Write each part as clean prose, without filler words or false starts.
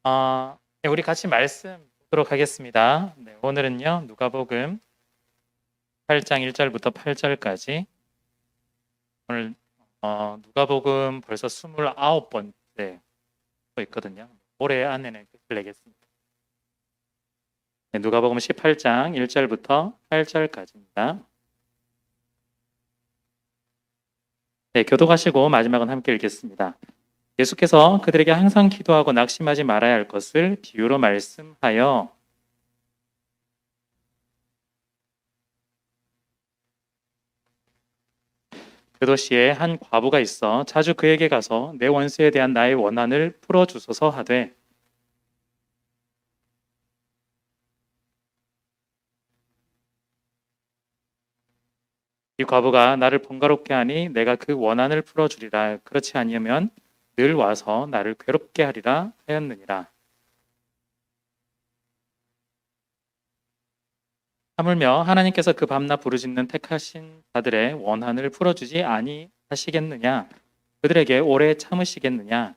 네, 우리 같이 말씀 보도록 하겠습니다. 네, 오늘은요, 누가복음 8장 1절부터 8절까지. 오늘 누가복음 벌써 29번째 있거든요. 올해 안에는 끝을 내겠습니다. 네, 누가복음 18장 1절부터 8절까지입니다. 네, 교독하시고 마지막은 함께 읽겠습니다. 예수께서 그들에게 항상 기도하고 낙심하지 말아야 할 것을 비유로 말씀하여 그 도시에 한 과부가 있어 자주 그에게 가서 내 원수에 대한 나의 원한을 풀어주소서 하되 이 과부가 나를 번거롭게 하니 내가 그 원한을 풀어주리라. 그렇지 아니하면 늘 와서 나를 괴롭게 하리라 하였느니라. 하물며 하나님께서 그 밤낮 부르짖는 택하신 자들의 원한을 풀어주지 아니하시겠느냐? 그들에게 오래 참으시겠느냐?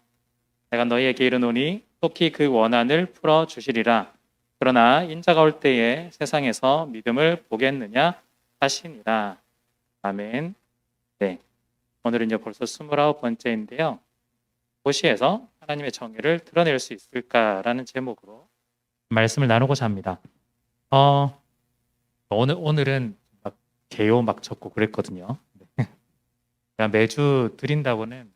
내가 너희에게 이르노니 속히 그 원한을 풀어주시리라. 그러나 인자가 올 때에 세상에서 믿음을 보겠느냐 하시니라. 아멘. 네, 오늘은 이제 벌써 29번째인데요. 도시에서 하나님의 정의를 드러낼 수 있을까라는 제목으로 말씀을 나누고자 합니다. 오늘은 막 개요 막 적고 그랬거든요. 제가 매주 드린다고는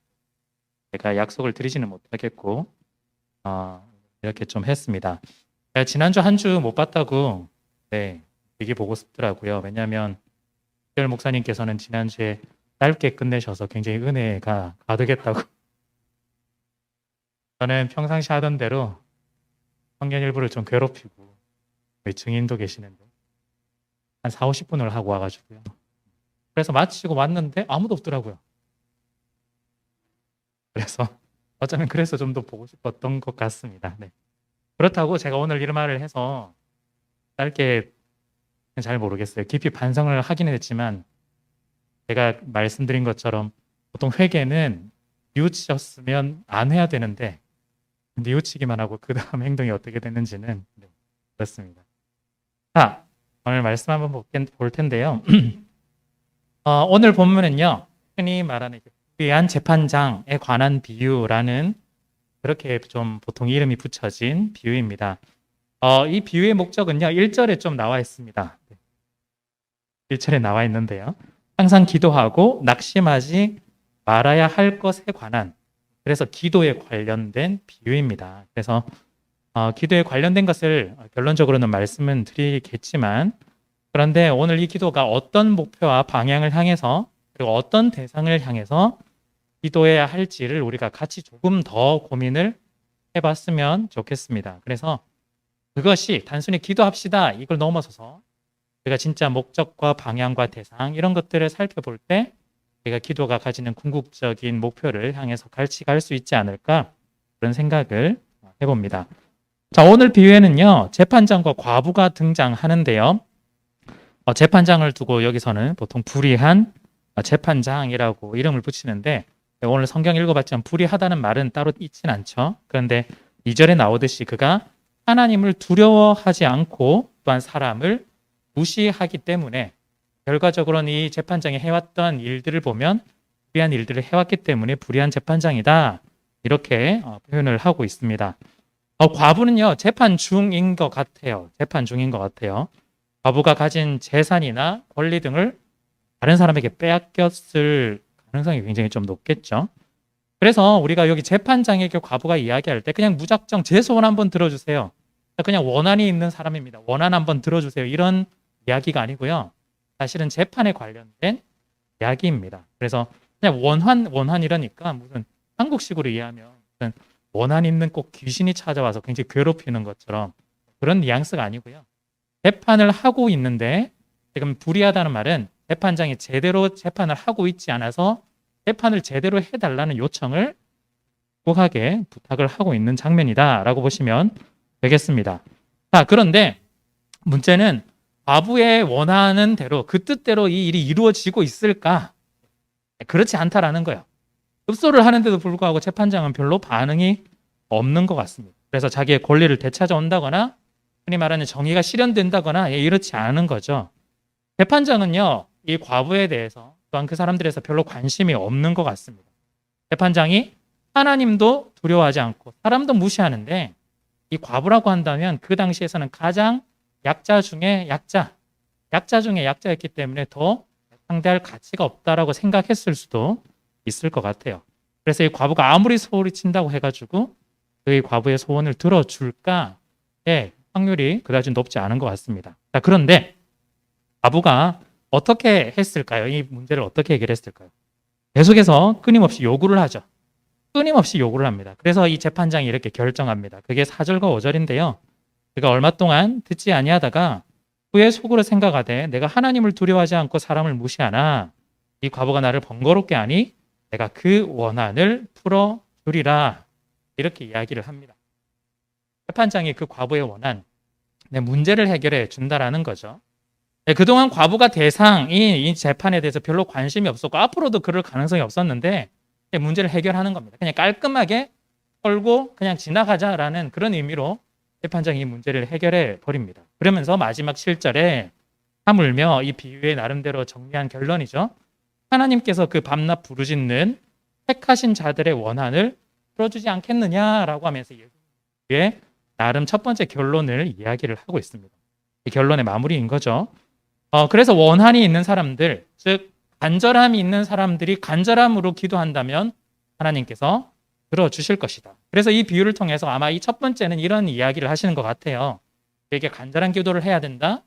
제가 약속을 드리지는 못하겠고 이렇게 좀 했습니다. 제가 지난주 한 주 못 봤다고 되게 보고 싶더라고요. 왜냐하면 별 목사님께서는 지난주에 짧게 끝내셔서 굉장히 은혜가 가득했다고. 저는 평상시 하던 대로 성경 일부를 좀 괴롭히고 증인도 계시는데 한 4, 50분을 하고 와가지고요. 그래서 마치고 왔는데 아무도 없더라고요. 그래서 어쩌면 그래서 좀 더 보고 싶었던 것 같습니다. 네. 그렇다고 제가 오늘 이런 말을 해서 짧게 잘 모르겠어요. 깊이 반성을 하기는 했지만 제가 말씀드린 것처럼 보통 회개는 뉘우치셨으면 안 해야 되는데 뉘우치기만 하고 그 다음 행동이 어떻게 됐는지는 그렇습니다. 자, 오늘 말씀 한번 볼 텐데요. 오늘 본문은요, 흔히 말하는 불의한 재판장에 관한 비유라는 그렇게 좀 보통 이름이 붙여진 비유입니다. 이 비유의 목적은요, 1절에 좀 나와 있습니다. 1절에 나와 있는데요. 항상 기도하고 낙심하지 말아야 할 것에 관한, 그래서 기도에 관련된 비유입니다. 그래서 기도에 관련된 것을 결론적으로는 말씀은 드리겠지만, 그런데 오늘 이 기도가 어떤 목표와 방향을 향해서 그리고 어떤 대상을 향해서 기도해야 할지를 우리가 같이 조금 더 고민을 해봤으면 좋겠습니다. 그래서 그것이 단순히 기도합시다 이걸 넘어서서 우리가 진짜 목적과 방향과 대상 이런 것들을 살펴볼 때 우리가 기도가 가지는 궁극적인 목표를 향해서 같이 갈 수 있지 않을까 그런 생각을 해봅니다. 자, 오늘 비유에는요 재판장과 과부가 등장하는데요. 재판장을 두고 여기서는 보통 불의한 재판장이라고 이름을 붙이는데 오늘 성경 읽어봤지만 불의하다는 말은 따로 있진 않죠. 그런데 2절에 나오듯이 그가 하나님을 두려워하지 않고 또한 사람을 무시하기 때문에 결과적으로는 이 재판장이 해왔던 일들을 보면 불의한 일들을 해왔기 때문에 불의한 재판장이다 이렇게 표현을 하고 있습니다. 과부는요 재판 중인 것 같아요. 재판 중인 것 같아요. 과부가 가진 재산이나 권리 등을 다른 사람에게 빼앗겼을 가능성이 굉장히 좀 높겠죠. 그래서 우리가 여기 재판장에게 과부가 이야기할 때 그냥 무작정 제 소원 한번 들어주세요. 그냥 원한이 있는 사람입니다. 원한 한번 들어주세요. 이런 이야기가 아니고요. 사실은 재판에 관련된 이야기입니다. 그래서 그냥 원한 이러니까 무슨 한국식으로 이해하면 무슨 원한 있는 꼭 귀신이 찾아와서 굉장히 괴롭히는 것처럼 그런 뉘앙스가 아니고요. 재판을 하고 있는데 지금 불의하다는 말은 재판장이 제대로 재판을 하고 있지 않아서 재판을 제대로 해달라는 요청을 묵묵하게 부탁을 하고 있는 장면이다라고 보시면 되겠습니다. 자, 그런데 문제는 과부의 원하는 대로 그 뜻대로 이 일이 이루어지고 있을까? 그렇지 않다라는 거예요. 흡소를 하는데도 불구하고 재판장은 별로 반응이 없는 것 같습니다. 그래서 자기의 권리를 되찾아온다거나 흔히 말하는 정의가 실현된다거나 이렇지 않은 거죠. 재판장은요, 이 과부에 대해서 또한 그 사람들에서 별로 관심이 없는 것 같습니다. 재판장이 하나님도 두려워하지 않고 사람도 무시하는데 이 과부라고 한다면 그 당시에서는 가장 약자 중에 약자였기 때문에 더 상대할 가치가 없다라고 생각했을 수도 있을 것 같아요. 그래서 이 과부가 아무리 소리친다고 해가지고 그 과부의 소원을 들어줄까의 확률이 그다지 높지 않은 것 같습니다. 자, 그런데 과부가 어떻게 했을까요? 이 문제를 어떻게 해결했을까요? 계속해서 끊임없이 요구를 하죠. 끊임없이 요구를 합니다. 그래서 이 재판장이 이렇게 결정합니다. 그게 4절과 5절인데요. 그가 얼마 동안 듣지 아니하다가 후에 속으로 생각하되 내가 하나님을 두려워하지 않고 사람을 무시하나 이 과부가 나를 번거롭게 하니 내가 그 원한을 풀어주리라. 이렇게 이야기를 합니다. 재판장이 그 과부의 원한, 문제를 해결해 준다라는 거죠. 그동안 과부가 대상인 이 재판에 대해서 별로 관심이 없었고 앞으로도 그럴 가능성이 없었는데 문제를 해결하는 겁니다. 그냥 깔끔하게 털고 그냥 지나가자라는 그런 의미로 재판장이 이 문제를 해결해 버립니다. 그러면서 마지막 7절에 하물며 이 비유의 나름대로 정리한 결론이죠. 하나님께서 그 밤낮 부르짖는 택하신 자들의 원한을 풀어주지 않겠느냐라고 하면서 예수님의 나름 첫 번째 결론을 이야기를 하고 있습니다. 이 결론의 마무리인 거죠. 그래서 원한이 있는 사람들, 즉 간절함이 있는 사람들이 간절함으로 기도한다면 하나님께서 들어주실 것이다. 그래서 이 비유를 통해서 아마 이 첫 번째는 이런 이야기를 하시는 것 같아요. 되게 간절한 기도를 해야 된다.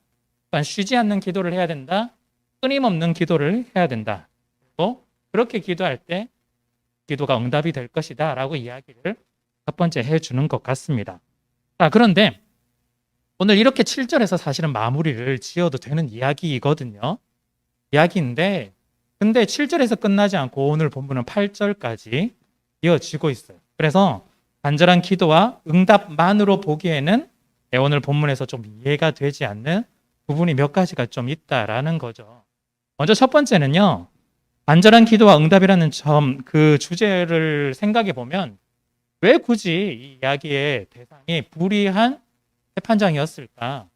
또한 쉬지 않는 기도를 해야 된다. 끊임없는 기도를 해야 된다. 그리고 그렇게 기도할 때 기도가 응답이 될 것이다 라고 이야기를 첫 번째 해주는 것 같습니다. 자, 그런데 오늘 이렇게 7절에서 사실은 마무리를 지어도 되는 이야기이거든요. 이야기인데 근데 7절에서 끝나지 않고 오늘 본문은 8절까지 이어지고 있어요. 그래서 간절한 기도와 응답만으로 보기에는 오늘 본문에서 좀 이해가 되지 않는 부분이 몇 가지가 좀 있다라는 거죠. 먼저 첫 번째는요. 간절한 기도와 응답이라는 그 주제를 생각해 보면 왜 굳이 이 이야기의 대상이 불의한 재판장이었을까?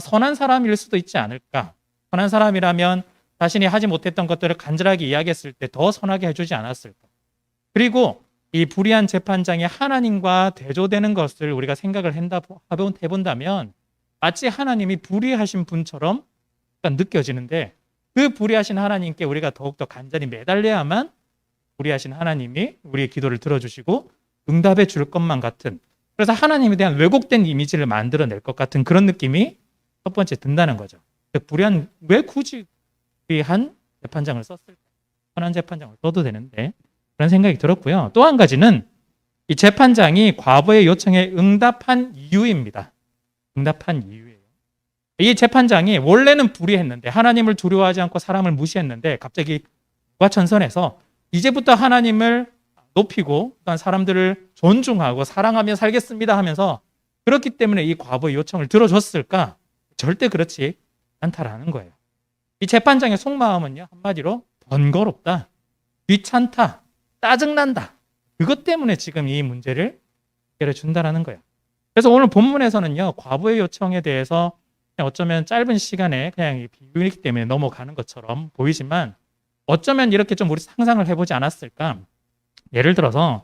선한 사람일 수도 있지 않을까? 선한 사람이라면 자신이 하지 못했던 것들을 간절하게 이야기했을 때 더 선하게 해주지 않았을까? 그리고 이 불의한 재판장이 하나님과 대조되는 것을 우리가 생각을 해본다면 마치 하나님이 불의하신 분처럼 느껴지는데 그 불의하신 하나님께 우리가 더욱더 간절히 매달려야만 불의하신 하나님이 우리의 기도를 들어주시고 응답해 줄 것만 같은, 그래서 하나님에 대한 왜곡된 이미지를 만들어낼 것 같은 그런 느낌이 첫 번째 든다는 거죠. 불의한, 왜 굳이 불의한 재판장을 썼을까? 선한 재판장을 써도 되는데 그런 생각이 들었고요. 또 한 가지는 이 재판장이 과부의 요청에 응답한 이유입니다. 응답한 이유예요. 이 재판장이 원래는 불의했는데 하나님을 두려워하지 않고 사람을 무시했는데 갑자기 무과천선해서 이제부터 하나님을 높이고 또한 사람들을 존중하고 사랑하며 살겠습니다 하면서 그렇기 때문에 이 과부의 요청을 들어줬을까? 절대 그렇지 않다라는 거예요. 이 재판장의 속마음은요, 한마디로 번거롭다, 귀찮다, 짜증난다. 그것 때문에 지금 이 문제를 해결해 준다라는 거예요. 그래서 오늘 본문에서는요, 과부의 요청에 대해서 그냥 어쩌면 짧은 시간에 그냥 비유이기 때문에 넘어가는 것처럼 보이지만 어쩌면 이렇게 좀 우리 상상을 해보지 않았을까? 예를 들어서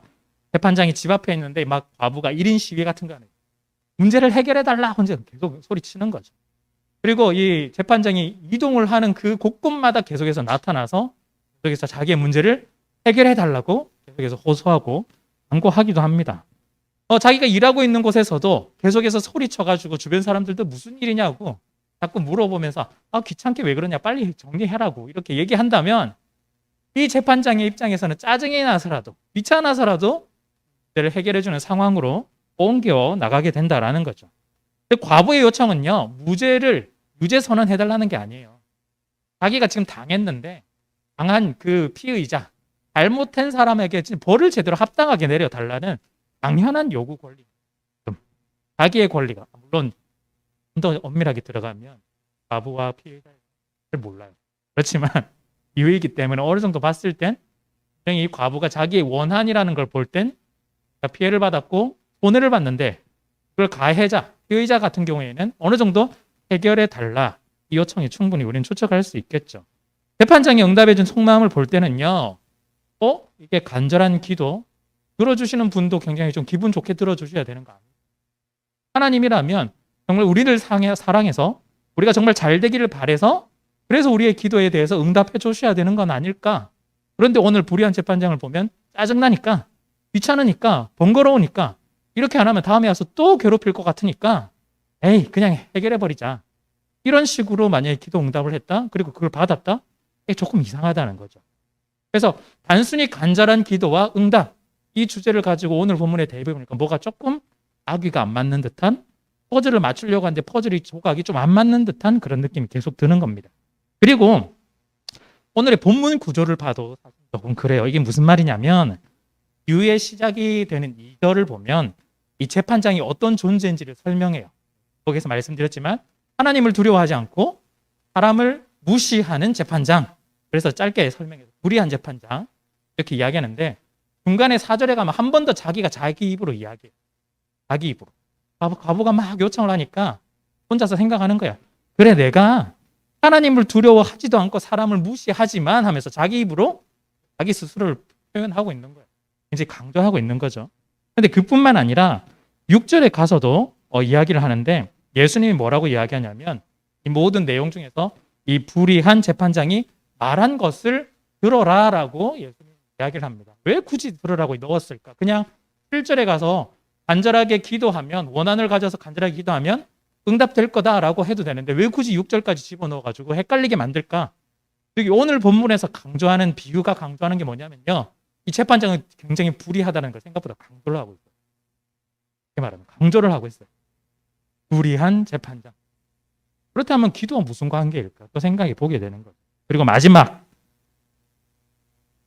재판장이 집 앞에 있는데 막 과부가 1인 시위 같은 거 하는, 문제를 해결해달라 혼자 계속 소리치는 거죠. 그리고 이 재판장이 이동을 하는 그 곳곳마다 계속해서 나타나서 계속해서 자기의 문제를 해결해달라고 계속해서 호소하고 강구하기도 합니다. 자기가 일하고 있는 곳에서도 계속해서 소리쳐가지고 주변 사람들도 무슨 일이냐고 자꾸 물어보면서 귀찮게 왜 그러냐, 빨리 정리해라고 이렇게 얘기한다면 이 재판장의 입장에서는 짜증이 나서라도 귀찮아서라도 문제를 해결해주는 상황으로 옮겨 나가게 된다라는 거죠. 과부의 요청은요, 유죄 선언해달라는 게 아니에요. 자기가 지금 당했는데 당한 그 피의자, 잘못한 사람에게 벌을 제대로 합당하게 내려달라는 당연한 요구 권리. 자기의 권리가, 물론 좀 더 엄밀하게 들어가면 과부와 피의자를 몰라요. 그렇지만 이유이기 때문에 어느 정도 봤을 땐 이 과부가 자기의 원한이라는 걸 볼 땐 피해를 받았고 손해를 봤는데 그걸 가해자, 피의자 같은 경우에는 어느 정도 해결해 달라. 이 요청이 충분히 우리는 추측할 수 있겠죠. 재판장이 응답해준 속마음을 볼 때는요. 이게 간절한 기도, 들어주시는 분도 굉장히 좀 기분 좋게 들어주셔야 되는 거 아니에요? 하나님이라면 정말 우리를 사랑해서 우리가 정말 잘 되기를 바래서 그래서 우리의 기도에 대해서 응답해 주셔야 되는 건 아닐까? 그런데 오늘 불의한 재판장을 보면 짜증나니까, 귀찮으니까, 번거로우니까 이렇게 안 하면 다음에 와서 또 괴롭힐 것 같으니까 에이 그냥 해결해버리자. 이런 식으로 만약에 기도 응답을 했다? 그리고 그걸 받았다? 조금 이상하다는 거죠. 그래서 단순히 간절한 기도와 응답 이 주제를 가지고 오늘 본문에 대입해 보니까 뭐가 조금 아귀가 안 맞는 듯한 퍼즐을 맞추려고 하는데 퍼즐이 조각이 좀 안 맞는 듯한 그런 느낌이 계속 드는 겁니다. 그리고 오늘의 본문 구조를 봐도 조금 그래요. 이게 무슨 말이냐면 유의 시작이 되는 2절을 보면 이 재판장이 어떤 존재인지를 설명해요. 거기서 말씀드렸지만 하나님을 두려워하지 않고 사람을 무시하는 재판장. 그래서 짧게 설명해서 불의한 재판장 이렇게 이야기하는데 중간에 4절에 가면 한 번 더 자기가 자기 입으로 이야기해요. 자기 입으로. 과부가 막 요청을 하니까 혼자서 생각하는 거야. 그래 내가 하나님을 두려워하지도 않고 사람을 무시하지만 하면서 자기 입으로 자기 스스로를 표현하고 있는 거예요. 이제 강조하고 있는 거죠. 근데 그뿐만 아니라 6절에 가서도 이야기를 하는데 예수님이 뭐라고 이야기하냐면 이 모든 내용 중에서 이 불의한 재판장이 말한 것을 들어라라고 예수님이 이야기를 합니다. 왜 굳이 들으라고 넣었을까? 그냥 1절에 가서 간절하게 기도하면 원한을 가져서 간절하게 기도하면 응답될 거다라고 해도 되는데 왜 굳이 6절까지 집어넣어가지고 헷갈리게 만들까? 여기 오늘 본문에서 강조하는 비유가 강조하는 게 뭐냐면요. 이 재판장은 굉장히 불의하다는 걸 생각보다 강조를 하고 있어요. 이렇게 말하면 강조를 하고 있어요. 불의한 재판장. 그렇다면 기도와 무슨 관계일까? 또 생각해 보게 되는 거죠. 그리고 마지막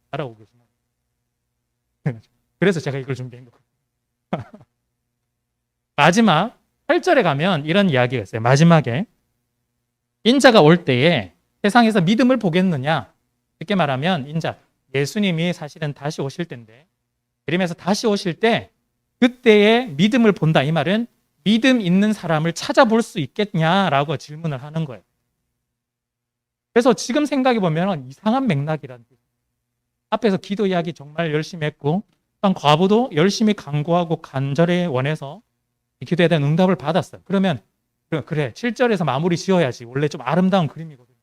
따라오고 계시나요? 그래서 제가 이걸 준비한 거예요. 마지막 8절에 가면 이런 이야기가 있어요. 마지막에 인자가 올 때에 세상에서 믿음을 보겠느냐? 이렇게 말하면 인자 예수님이 사실은 다시 오실 텐데 그러면서 다시 오실 때 그때의 믿음을 본다. 이 말은 믿음 있는 사람을 찾아볼 수 있겠냐라고 질문을 하는 거예요. 그래서 지금 생각해 보면 이상한 맥락이라는 거예요. 앞에서 기도 이야기 정말 열심히 했고 과부도 열심히 간구하고 간절히 원해서 기도에 대한 응답을 받았어요. 그러면 그래 7절에서 마무리 지어야지. 원래 좀 아름다운 그림이거든요.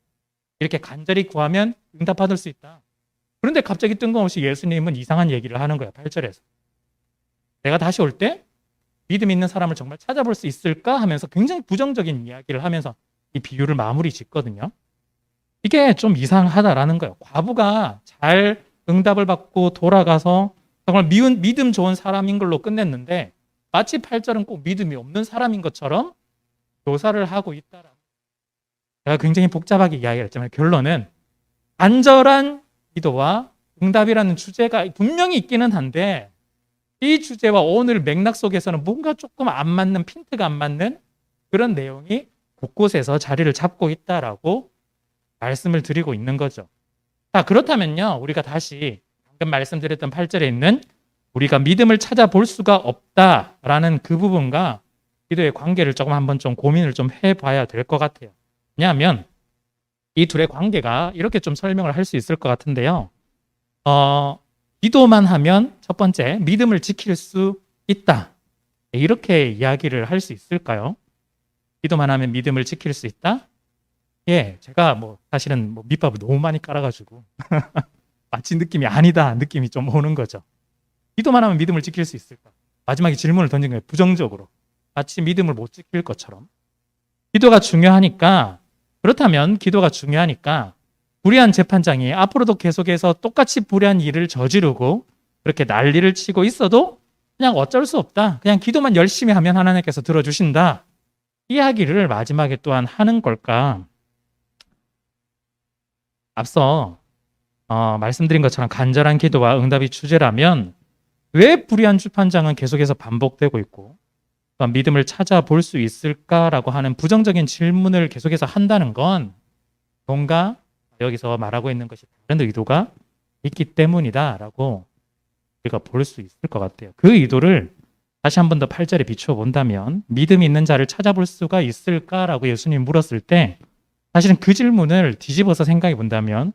이렇게 간절히 구하면 응답받을 수 있다. 그런데 갑자기 뜬금없이 예수님은 이상한 얘기를 하는 거야. 8절에서. 내가 다시 올 때 믿음 있는 사람을 정말 찾아볼 수 있을까 하면서 굉장히 부정적인 이야기를 하면서 이 비유를 마무리 짓거든요. 이게 좀 이상하다라는 거예요. 과부가 잘 응답을 받고 돌아가서 정말 믿음 좋은 사람인 걸로 끝냈는데 마치 8절은 꼭 믿음이 없는 사람인 것처럼 묘사를 하고 있다라. 제가 굉장히 복잡하게 이야기했지만 결론은 간절한 기도와 응답이라는 주제가 분명히 있기는 한데 이 주제와 오늘 맥락 속에서는 뭔가 조금 안 맞는 핀트가 안 맞는 그런 내용이 곳곳에서 자리를 잡고 있다라고 말씀을 드리고 있는 거죠. 자, 그렇다면요. 우리가 다시 방금 말씀드렸던 8절에 있는 우리가 믿음을 찾아볼 수가 없다라는 그 부분과 기도의 관계를 조금 한번 좀 고민을 좀 해봐야 될 것 같아요. 왜냐하면 이 둘의 관계가 이렇게 좀 설명을 할 수 있을 것 같은데요. 기도만 하면 첫 번째 믿음을 지킬 수 있다. 이렇게 이야기를 할 수 있을까요? 기도만 하면 믿음을 지킬 수 있다? 예, 제가 사실은 밑밥을 너무 많이 깔아가지고 마치 느낌이 아니다 느낌이 좀 오는 거죠. 기도만 하면 믿음을 지킬 수 있을까? 마지막에 질문을 던진 거예요. 부정적으로. 마치 믿음을 못 지킬 것처럼. 기도가 중요하니까 그렇다면 기도가 중요하니까 불의한 재판장이 앞으로도 계속해서 똑같이 불의한 일을 저지르고 그렇게 난리를 치고 있어도 그냥 어쩔 수 없다. 그냥 기도만 열심히 하면 하나님께서 들어주신다. 이야기를 마지막에 또한 하는 걸까? 앞서 말씀드린 것처럼 간절한 기도와 응답이 주제라면 왜 불의한 재판장은 계속해서 반복되고 있고 믿음을 찾아볼 수 있을까라고 하는 부정적인 질문을 계속해서 한다는 건 뭔가 여기서 말하고 있는 것이 다른 의도가 있기 때문이다라고 우리가 볼 수 있을 것 같아요. 그 의도를 다시 한 번 더 8절에 비추어 본다면 믿음이 있는 자를 찾아볼 수가 있을까라고 예수님이 물었을 때 사실은 그 질문을 뒤집어서 생각해 본다면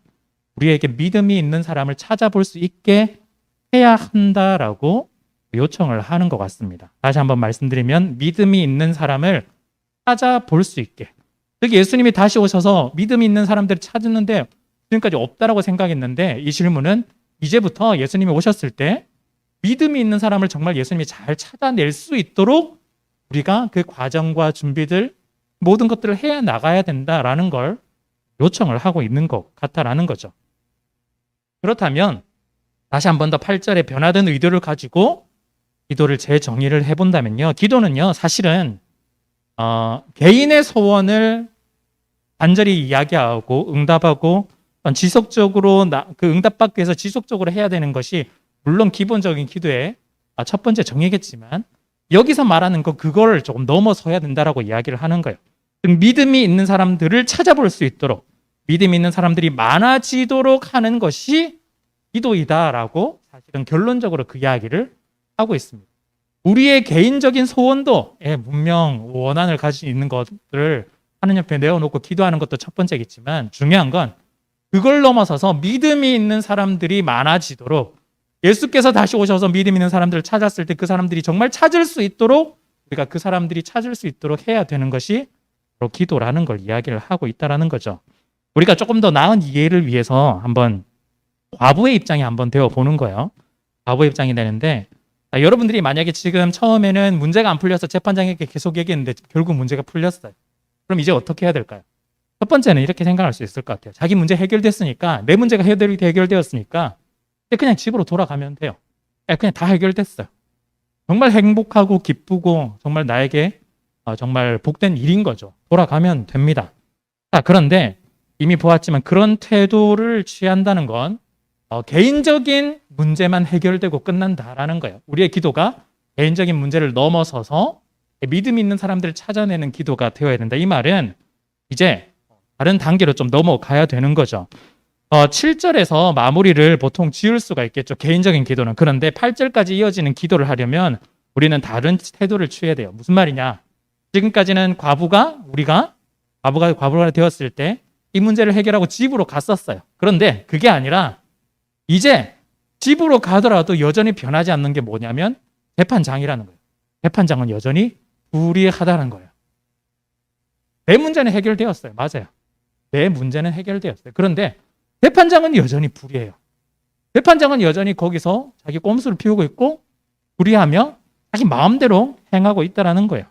우리에게 믿음이 있는 사람을 찾아볼 수 있게 해야 한다라고 요청을 하는 것 같습니다. 다시 한번 말씀드리면 믿음이 있는 사람을 찾아볼 수 있게. 즉 예수님이 다시 오셔서 믿음이 있는 사람들을 찾았는데 지금까지 없다라고 생각했는데 이 질문은 이제부터 예수님이 오셨을 때 믿음이 있는 사람을 정말 예수님이 잘 찾아낼 수 있도록 우리가 그 과정과 준비들 모든 것들을 해 나가야 된다라는 걸 요청을 하고 있는 것 같다라는 거죠. 그렇다면 다시 한 번 더 8절에 변화된 의도를 가지고 기도를 재정의를 해본다면요. 기도는요. 사실은 개인의 소원을 간절히 이야기하고 응답하고 지속적으로 그 응답받기 위해서 지속적으로 해야 되는 것이 물론 기본적인 기도의 첫 번째 정의겠지만 여기서 말하는 그거를 조금 넘어서야 된다라고 이야기를 하는 거예요. 믿음이 있는 사람들을 찾아볼 수 있도록 믿음이 있는 사람들이 많아지도록 하는 것이 기도이다라고 사실은 결론적으로 그 이야기를 하고 있습니다. 우리의 개인적인 소원도 분명 원한을 가지고 있는 것들을 하나님 옆에 내어놓고 기도하는 것도 첫 번째겠지만 중요한 건 그걸 넘어서서 믿음이 있는 사람들이 많아지도록 예수께서 다시 오셔서 믿음 있는 사람들을 찾았을 때 그 사람들이 정말 찾을 수 있도록 우리가 그 사람들이 찾을 수 있도록 해야 되는 것이 바로 기도라는 걸 이야기를 하고 있다라는 거죠. 우리가 조금 더 나은 이해를 위해서 한번 과부의 입장이 한번 되어 보는 거예요. 과부의 입장이 되는데 여러분들이 만약에 지금 처음에는 문제가 안 풀려서 재판장에게 계속 얘기했는데 결국 문제가 풀렸어요. 그럼 이제 어떻게 해야 될까요? 첫 번째는 이렇게 생각할 수 있을 것 같아요. 자기 문제 해결됐으니까 내 문제가 해결되었으니까 이제 그냥 집으로 돌아가면 돼요. 그냥 다 해결됐어요. 정말 행복하고 기쁘고 정말 나에게 정말 복된 일인 거죠. 돌아가면 됩니다. 그런데 이미 보았지만 그런 태도를 취한다는 건 개인적인 문제만 해결되고 끝난다라는 거예요. 우리의 기도가 개인적인 문제를 넘어서서 믿음 있는 사람들을 찾아내는 기도가 되어야 된다. 이 말은 이제 다른 단계로 좀 넘어가야 되는 거죠. 7절에서 마무리를 보통 지을 수가 있겠죠. 개인적인 기도는. 그런데 8절까지 이어지는 기도를 하려면 우리는 다른 태도를 취해야 돼요. 무슨 말이냐? 지금까지는 우리가 과부가 되었을 때 이 문제를 해결하고 집으로 갔었어요. 그런데 그게 아니라 이제 집으로 가더라도 여전히 변하지 않는 게 뭐냐면 재판장이라는 거예요. 재판장은 여전히 불의하다는 거예요. 내 문제는 해결되었어요. 맞아요. 내 문제는 해결되었어요. 그런데 재판장은 여전히 불의해요. 재판장은 여전히 거기서 자기 꼼수를 피우고 있고 불의하며 자기 마음대로 행하고 있다는 거예요.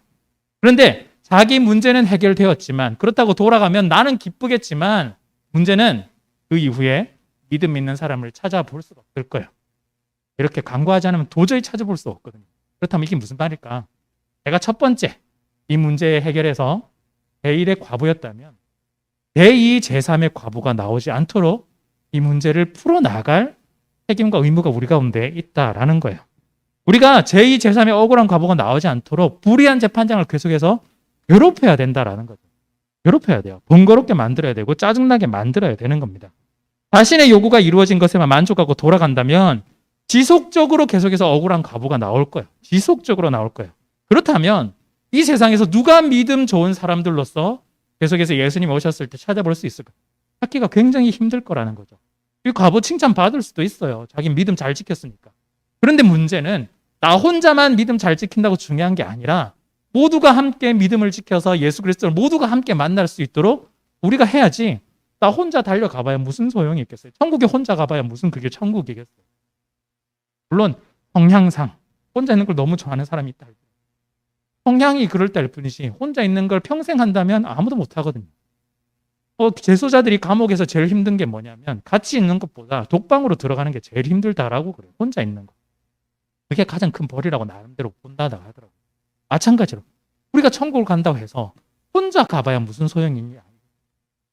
그런데 자기 문제는 해결되었지만 그렇다고 돌아가면 나는 기쁘겠지만 문제는 그 이후에 믿음 있는 사람을 찾아볼 수가 없을 거예요. 이렇게 간구하지 않으면 도저히 찾아볼 수 없거든요. 그렇다면 이게 무슨 말일까? 내가 첫 번째 이 문제 해결해서 제1의 과부였다면 제2, 제3의 과부가 나오지 않도록 이 문제를 풀어나갈 책임과 의무가 우리 가운데 있다라는 거예요. 우리가 제2, 제3의 억울한 과부가 나오지 않도록 불의한 재판장을 계속해서 괴롭혀야 된다라는 거죠. 괴롭혀야 돼요. 번거롭게 만들어야 되고 짜증나게 만들어야 되는 겁니다. 자신의 요구가 이루어진 것에만 만족하고 돌아간다면 지속적으로 계속해서 억울한 과부가 나올 거예요. 지속적으로 나올 거예요. 그렇다면 이 세상에서 누가 믿음 좋은 사람들로서 계속해서 예수님 오셨을 때 찾아볼 수 있을까? 찾기가 굉장히 힘들 거라는 거죠. 이 과부 칭찬받을 수도 있어요. 자기 믿음 잘 지켰으니까. 그런데 문제는 나 혼자만 믿음 잘 지킨다고 중요한 게 아니라 모두가 함께 믿음을 지켜서 예수 그리스도를 모두가 함께 만날 수 있도록 우리가 해야지. 나 혼자 달려가봐야 무슨 소용이 있겠어요. 천국에 혼자 가봐야 무슨 그게 천국이겠어요. 물론 성향상 혼자 있는 걸 너무 좋아하는 사람이 있다. 성향이 그럴 때일 뿐이지 혼자 있는 걸 평생 한다면 아무도 못하거든요. 재소자들이 감옥에서 제일 힘든 게 뭐냐면 같이 있는 것보다 독방으로 들어가는 게 제일 힘들다라고 그래요. 혼자 있는 거. 그게 가장 큰 벌이라고 나름대로 본다고 하더라고요. 마찬가지로 우리가 천국을 간다고 해서 혼자 가봐야 무슨 소용이 있냐.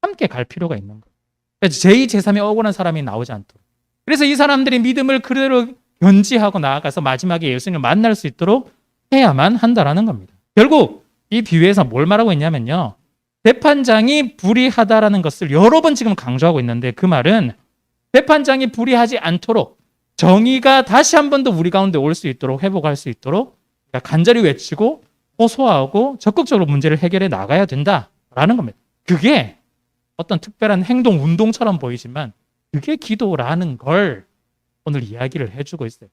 함께 갈 필요가 있는 거예요. 그래서 제2, 제3의 억울한 사람이 나오지 않도록. 그래서 이 사람들이 믿음을 그대로 견지하고 나아가서 마지막에 예수님을 만날 수 있도록 해야만 한다라는 겁니다. 결국 이 비유에서 뭘 말하고 있냐면요. 재판장이 불의하다라는 것을 여러 번 지금 강조하고 있는데 그 말은 재판장이 불의하지 않도록 정의가 다시 한 번 더 우리 가운데 올 수 있도록 회복할 수 있도록 그러니까 간절히 외치고 호소하고 적극적으로 문제를 해결해 나가야 된다라는 겁니다. 그게 어떤 특별한 행동, 운동처럼 보이지만 그게 기도라는 걸 오늘 이야기를 해주고 있어요.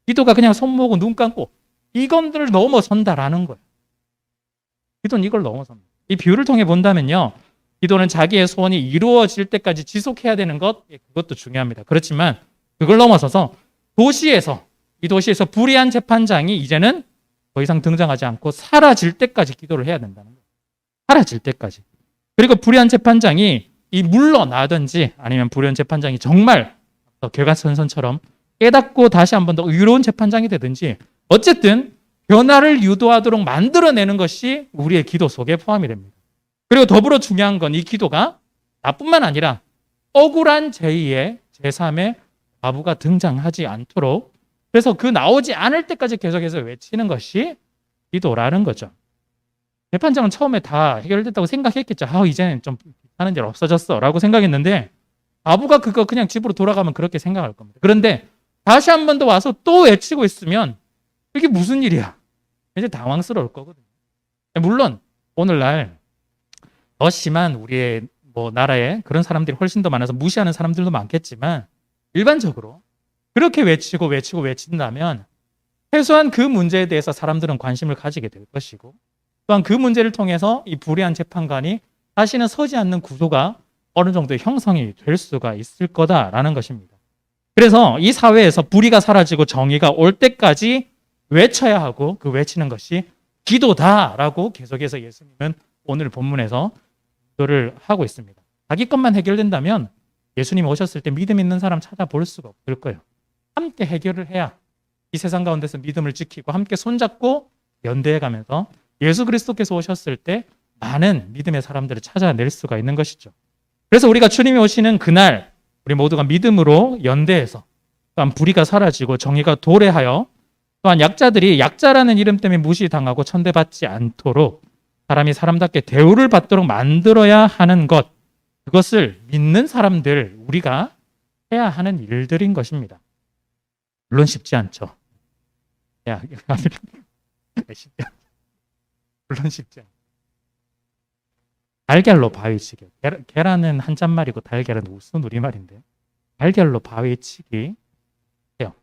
기도가 그냥 손 모으고 눈 감고 이건들을 넘어선다라는 거예요. 기도는 이걸 넘어섭니다. 이 비유를 통해 본다면요. 기도는 자기의 소원이 이루어질 때까지 지속해야 되는 것, 그것도 중요합니다. 그렇지만 그걸 넘어서서 이 도시에서 불의한 재판장이 이제는 더 이상 등장하지 않고 사라질 때까지 기도를 해야 된다는 거예요. 사라질 때까지. 그리고 불의한 재판장이 물러나든지 아니면 불의한 재판장이 정말 개과천선처럼 깨닫고 다시 한 번 더 의로운 재판장이 되든지 어쨌든 변화를 유도하도록 만들어내는 것이 우리의 기도 속에 포함이 됩니다. 그리고 더불어 중요한 건 이 기도가 나뿐만 아니라 억울한 제2의 제3의 과부가 등장하지 않도록 그래서 그 나오지 않을 때까지 계속해서 외치는 것이 기도라는 거죠. 재판장은 처음에 다 해결됐다고 생각했겠죠. 이제는 좀 하는 일 없어졌어 라고 생각했는데 과부가 그거 그냥 집으로 돌아가면 그렇게 생각할 겁니다. 그런데 다시 한 번 더 와서 또 외치고 있으면 이게 무슨 일이야? 이제 당황스러울 거거든요. 물론 오늘날 더 심한 우리의 나라에 그런 사람들이 훨씬 더 많아서 무시하는 사람들도 많겠지만 일반적으로 그렇게 외친다면 최소한 그 문제에 대해서 사람들은 관심을 가지게 될 것이고 또한 그 문제를 통해서 이 불의한 재판관이 다시는 서지 않는 구조가 어느 정도 형성이 될 수가 있을 거다라는 것입니다. 그래서 이 사회에서 불의가 사라지고 정의가 올 때까지 외쳐야 하고 그 외치는 것이 기도다라고 계속해서 예수님은 오늘 본문에서 기도를 하고 있습니다. 자기 것만 해결된다면 예수님 오셨을 때 믿음 있는 사람 찾아볼 수가 없을 거예요. 함께 해결을 해야 이 세상 가운데서 믿음을 지키고 함께 손잡고 연대해 가면서 예수 그리스도께서 오셨을 때 많은 믿음의 사람들을 찾아낼 수가 있는 것이죠. 그래서 우리가 주님이 오시는 그날 우리 모두가 믿음으로 연대해서 또한 불의가 사라지고 정의가 도래하여 또한 약자들이 약자라는 이름 때문에 무시당하고 천대받지 않도록 사람이 사람답게 대우를 받도록 만들어야 하는 것 그것을 믿는 사람들 우리가 해야 하는 일들인 것입니다. 물론 쉽지 않죠. 물론 쉽지 않죠. 달걀로 바위치기. 계란은 한자말이고 달걀은 우스운 우리말인데 달걀로 바위치기 해요.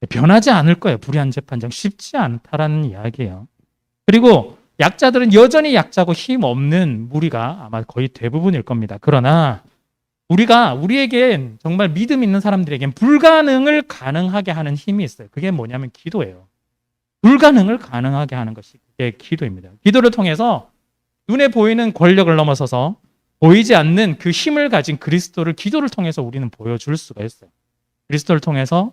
변하지 않을 거예요. 불의한 재판장. 쉽지 않다라는 이야기예요. 그리고 약자들은 여전히 약자고 힘없는 무리가 아마 거의 대부분일 겁니다. 그러나 우리에겐 정말 믿음 있는 사람들에겐 불가능을 가능하게 하는 힘이 있어요. 그게 뭐냐면 기도예요. 불가능을 가능하게 하는 것이 그게 기도입니다. 기도를 통해서 눈에 보이는 권력을 넘어서서 보이지 않는 그 힘을 가진 그리스도를 기도를 통해서 우리는 보여줄 수가 있어요. 그리스도를 통해서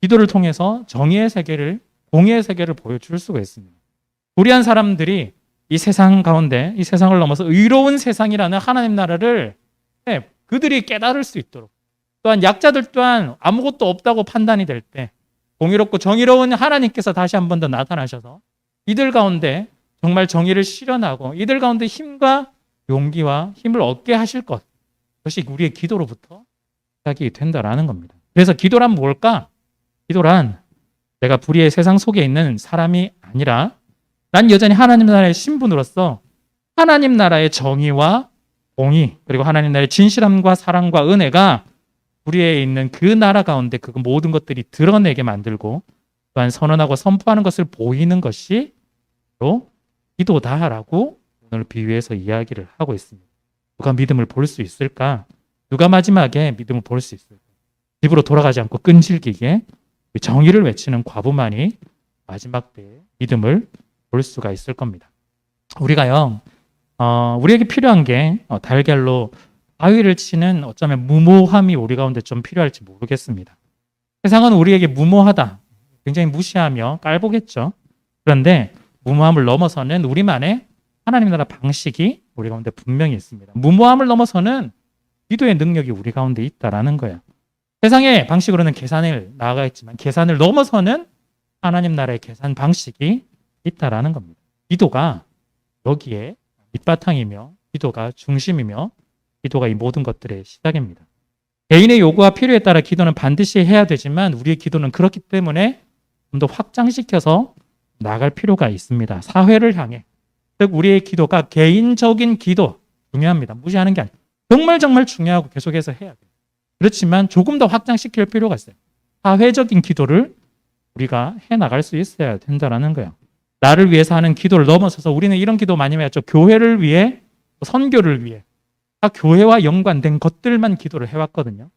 기도를 통해서 정의의 세계를 공의의 세계를 보여줄 수가 있습니다. 불의한 사람들이 이 세상 가운데 이 세상을 넘어서 의로운 세상이라는 하나님 나라를 그들이 깨달을 수 있도록 또한 약자들 또한 아무것도 없다고 판단이 될 때 공의롭고 정의로운 하나님께서 다시 한 번 더 나타나셔서 이들 가운데 정말 정의를 실현하고 이들 가운데 힘과 용기와 힘을 얻게 하실 것 그것이 우리의 기도로부터 시작이 된다라는 겁니다. 그래서 기도란 뭘까? 기도란 내가 불의의 세상 속에 있는 사람이 아니라 난 여전히 하나님 나라의 신분으로서 하나님 나라의 정의와 공의 그리고 하나님 나라의 진실함과 사랑과 은혜가 우리에 있는 그 나라 가운데 그 모든 것들이 드러내게 만들고 또한 선언하고 선포하는 것을 보이는 것이 바로 기도다라고 오늘 비유해서 이야기를 하고 있습니다. 누가 믿음을 볼 수 있을까? 누가 마지막에 믿음을 볼 수 있을까? 집으로 돌아가지 않고 끈질기게 정의를 외치는 과부만이 마지막 때에 믿음을 볼 수가 있을 겁니다. 우리가요, 우리에게 필요한 게 달걀로 바위를 치는 어쩌면 무모함이 우리 가운데 좀 필요할지 모르겠습니다. 세상은 우리에게 무모하다, 굉장히 무시하며 깔보겠죠. 그런데 무모함을 넘어서는 우리만의 하나님 나라 방식이 우리 가운데 분명히 있습니다. 무모함을 넘어서는 기도의 능력이 우리 가운데 있다라는 거예요. 세상의 방식으로는 계산을 나아가겠지만 계산을 넘어서는 하나님 나라의 계산 방식이 있다라는 겁니다. 기도가 여기에 밑바탕이며 기도가 중심이며 기도가 이 모든 것들의 시작입니다. 개인의 요구와 필요에 따라 기도는 반드시 해야 되지만 우리의 기도는 그렇기 때문에 좀 더 확장시켜서 나갈 필요가 있습니다. 사회를 향해. 즉 우리의 기도가 개인적인 기도 중요합니다. 무시하는 게 아니에요. 정말 중요하고 계속해서 해야 돼요. 그렇지만 조금 더 확장시킬 필요가 있어요. 사회적인 기도를 우리가 해나갈 수 있어야 된다는 거예요. 나를 위해서 하는 기도를 넘어서서 우리는 이런 기도 많이 해왔죠. 교회를 위해, 선교를 위해. 다 교회와 연관된 것들만 기도를 해왔거든요.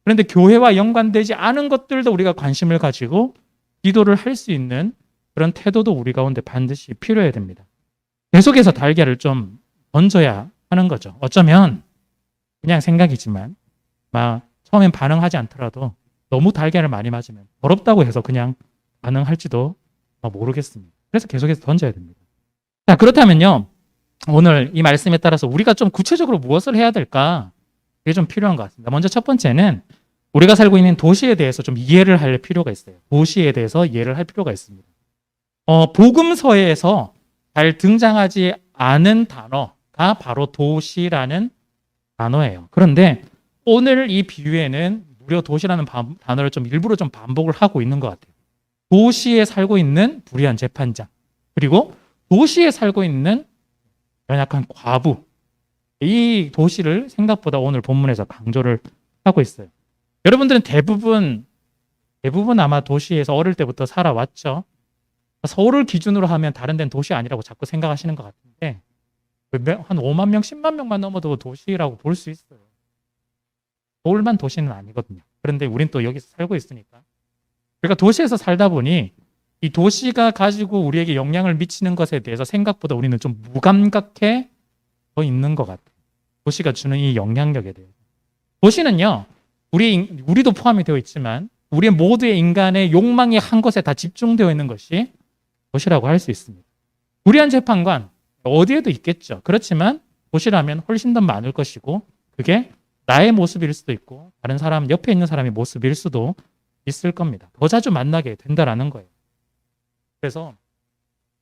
그런데 교회와 연관되지 않은 것들도 우리가 관심을 가지고 기도를 할 수 있는 그런 태도도 우리 가운데 반드시 필요해야 됩니다. 계속해서 달걀을 좀 던져야 하는 거죠. 어쩌면 그냥 생각이지만 막 처음엔 반응하지 않더라도 너무 달걀을 많이 맞으면 더럽다고 해서 그냥 반응할지도 모르겠습니다. 그래서 계속해서 던져야 됩니다. 자, 그렇다면요. 오늘 이 말씀에 따라서 우리가 좀 구체적으로 무엇을 해야 될까? 그게 좀 필요한 것 같습니다. 먼저 첫 번째는 우리가 살고 있는 도시에 대해서 좀 이해를 할 필요가 있어요. 도시에 대해서 이해를 할 필요가 있습니다. 복음서에서 잘 등장하지 않은 단어가 바로 도시라는 단어예요. 그런데 오늘 이 비유에는 무려 도시라는 단어를 좀 일부러 좀 반복을 하고 있는 것 같아요. 도시에 살고 있는 불의한 재판장, 그리고 도시에 살고 있는 연약한 과부, 이 도시를 생각보다 오늘 본문에서 강조를 하고 있어요. 여러분들은 대부분 아마 도시에서 어릴 때부터 살아왔죠. 서울을 기준으로 하면 다른 데는 도시 아니라고 자꾸 생각하시는 것 같은데 한 5만 명, 10만 명만 넘어도 도시라고 볼 수 있어요. 서울만 도시는 아니거든요. 그런데 우린 또 여기서 살고 있으니까. 그러니까 도시에서 살다 보니 이 도시가 가지고 우리에게 영향을 미치는 것에 대해서 생각보다 우리는 좀 무감각해 더 있는 것 같아요. 도시가 주는 이 영향력에 대해서. 도시는요, 우리도 포함이 되어 있지만 우리 모두의 인간의 욕망이 한 곳에 다 집중되어 있는 것이 도시라고 할 수 있습니다. 불의한 재판관 어디에도 있겠죠. 그렇지만 도시라면 훨씬 더 많을 것이고 그게 나의 모습일 수도 있고 다른 사람 옆에 있는 사람의 모습일 수도 있을 겁니다. 더 자주 만나게 된다라는 거예요. 그래서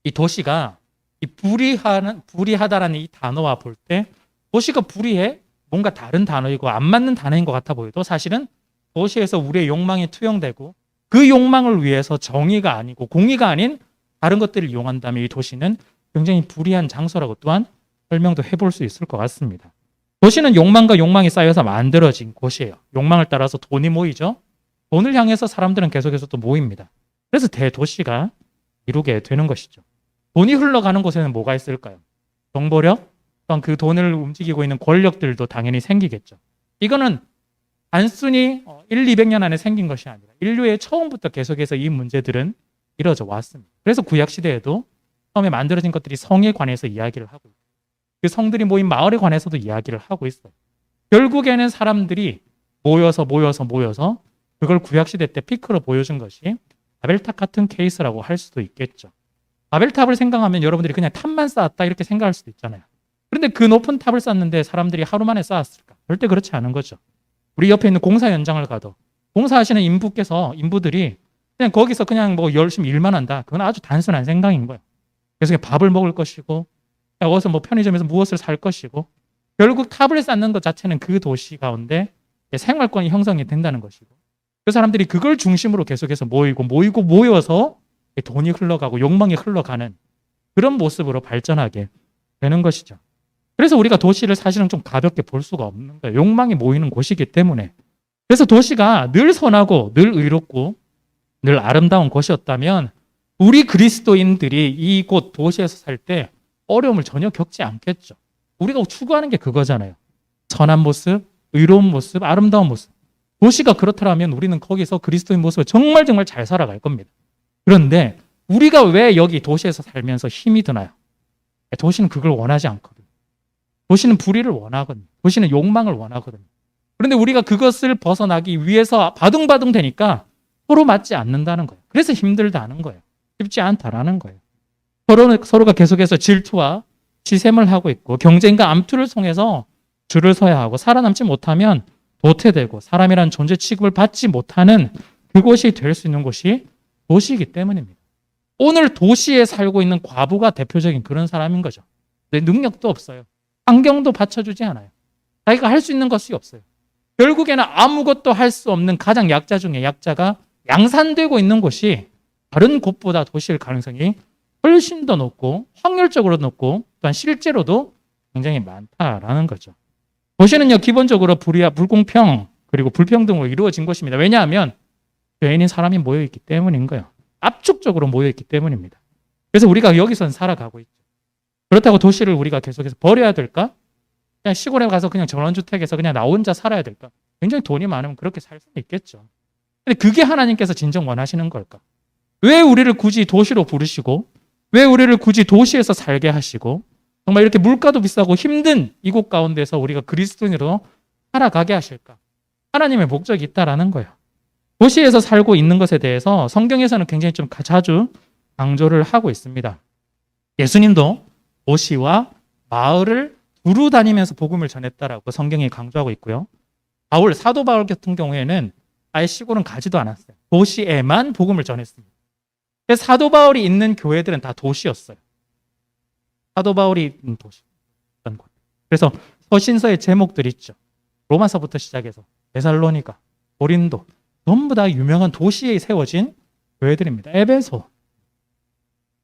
이 도시가 이 불의하다라는 이 단어와 볼 때 도시가 불의해 뭔가 다른 단어이고 안 맞는 단어인 것 같아 보여도 사실은 도시에서 우리의 욕망이 투영되고 그 욕망을 위해서 정의가 아니고 공의가 아닌 다른 것들을 이용한다면 이 도시는 굉장히 불의한 장소라고 또한 설명도 해볼 수 있을 것 같습니다. 도시는 욕망과 욕망이 쌓여서 만들어진 곳이에요. 욕망을 따라서 돈이 모이죠. 돈을 향해서 사람들은 계속해서 또 모입니다. 그래서 대도시가 이루게 되는 것이죠. 돈이 흘러가는 곳에는 뭐가 있을까요? 정보력, 또한 그 돈을 움직이고 있는 권력들도 당연히 생기겠죠. 이거는 단순히 200년 안에 생긴 것이 아니라 인류의 처음부터 계속해서 이 문제들은 이루어져 왔습니다. 그래서 구약시대에도 처음에 만들어진 것들이 성에 관해서 이야기를 하고 있고 그 성들이 모인 마을에 관해서도 이야기를 하고 있어요. 결국에는 사람들이 모여서 그걸 구약시대 때 피크로 보여준 것이 바벨탑 같은 케이스라고 할 수도 있겠죠. 바벨탑을 생각하면 여러분들이 그냥 탑만 쌓았다 이렇게 생각할 수도 있잖아요. 그런데 그 높은 탑을 쌓는데 사람들이 하루 만에 쌓았을까? 절대 그렇지 않은 거죠. 우리 옆에 있는 공사 현장을 가도 공사하시는 인부들이 그냥 거기서 그냥 뭐 열심히 일만 한다. 그건 아주 단순한 생각인 거예요. 그래서 밥을 먹을 것이고 어디서 뭐 편의점에서 무엇을 살 것이고 결국 탑을 쌓는 것 자체는 그 도시 가운데 생활권이 형성이 된다는 것이고 그 사람들이 그걸 중심으로 계속해서 모여서 돈이 흘러가고 욕망이 흘러가는 그런 모습으로 발전하게 되는 것이죠. 그래서 우리가 도시를 사실은 좀 가볍게 볼 수가 없는 거예요. 욕망이 모이는 곳이기 때문에. 그래서 도시가 늘 선하고 늘 의롭고 늘 아름다운 곳이었다면 우리 그리스도인들이 이곳 도시에서 살 때 어려움을 전혀 겪지 않겠죠. 우리가 추구하는 게 그거잖아요. 선한 모습, 의로운 모습, 아름다운 모습. 도시가 그렇다면 우리는 거기서 그리스도인 모습을 정말 잘 살아갈 겁니다. 그런데 우리가 왜 여기 도시에서 살면서 힘이 드나요? 도시는 그걸 원하지 않거든요. 도시는 불의를 원하거든요. 도시는 욕망을 원하거든요. 그런데 우리가 그것을 벗어나기 위해서 바둥바둥 되니까 서로 맞지 않는다는 거예요. 그래서 힘들다는 거예요. 쉽지 않다라는 거예요. 서로가 계속해서 질투와 시샘을 하고 있고 경쟁과 암투를 통해서 줄을 서야 하고 살아남지 못하면 도태되고 사람이란 존재 취급을 받지 못하는 그곳이 될 수 있는 곳이 도시이기 때문입니다. 오늘 도시에 살고 있는 과부가 대표적인 그런 사람인 거죠. 내 능력도 없어요. 환경도 받쳐주지 않아요. 자기가 할 수 있는 것이 없어요. 결국에는 아무것도 할 수 없는 가장 약자 중에 약자가 양산되고 있는 곳이 다른 곳보다 도시일 가능성이 훨씬 더 높고 확률적으로 높고 또한 실제로도 굉장히 많다라는 거죠. 도시는요 기본적으로 불의와 불공평 그리고 불평등으로 이루어진 것입니다. 왜냐하면 죄인인 사람이 모여있기 때문인 거예요. 압축적으로 모여있기 때문입니다. 그래서 우리가 여기선 살아가고 있죠. 그렇다고 도시를 우리가 계속해서 버려야 될까? 그냥 시골에 가서 그냥 전원주택에서 그냥 나 혼자 살아야 될까? 굉장히 돈이 많으면 그렇게 살 수는 있겠죠. 근데 그게 하나님께서 진정 원하시는 걸까? 왜 우리를 굳이 도시로 부르시고 왜 우리를 굳이 도시에서 살게 하시고 정말 이렇게 물가도 비싸고 힘든 이곳 가운데서 우리가 그리스도인으로 살아가게 하실까? 하나님의 목적이 있다라는 거예요. 도시에서 살고 있는 것에 대해서 성경에서는 굉장히 좀 자주 강조를 하고 있습니다. 예수님도 도시와 마을을 두루 다니면서 복음을 전했다라고 성경이 강조하고 있고요. 사도 바울 같은 경우에는 아예 시골은 가지도 않았어요. 도시에만 복음을 전했습니다. 사도 바울이 있는 교회들은 다 도시였어요. 사도 바울이 있는 도시였던 곳. 그래서 서신서의 제목들이 있죠. 로마서부터 시작해서 데살로니가, 고린도 전부 다 유명한 도시에 세워진 교회들입니다. 에베소.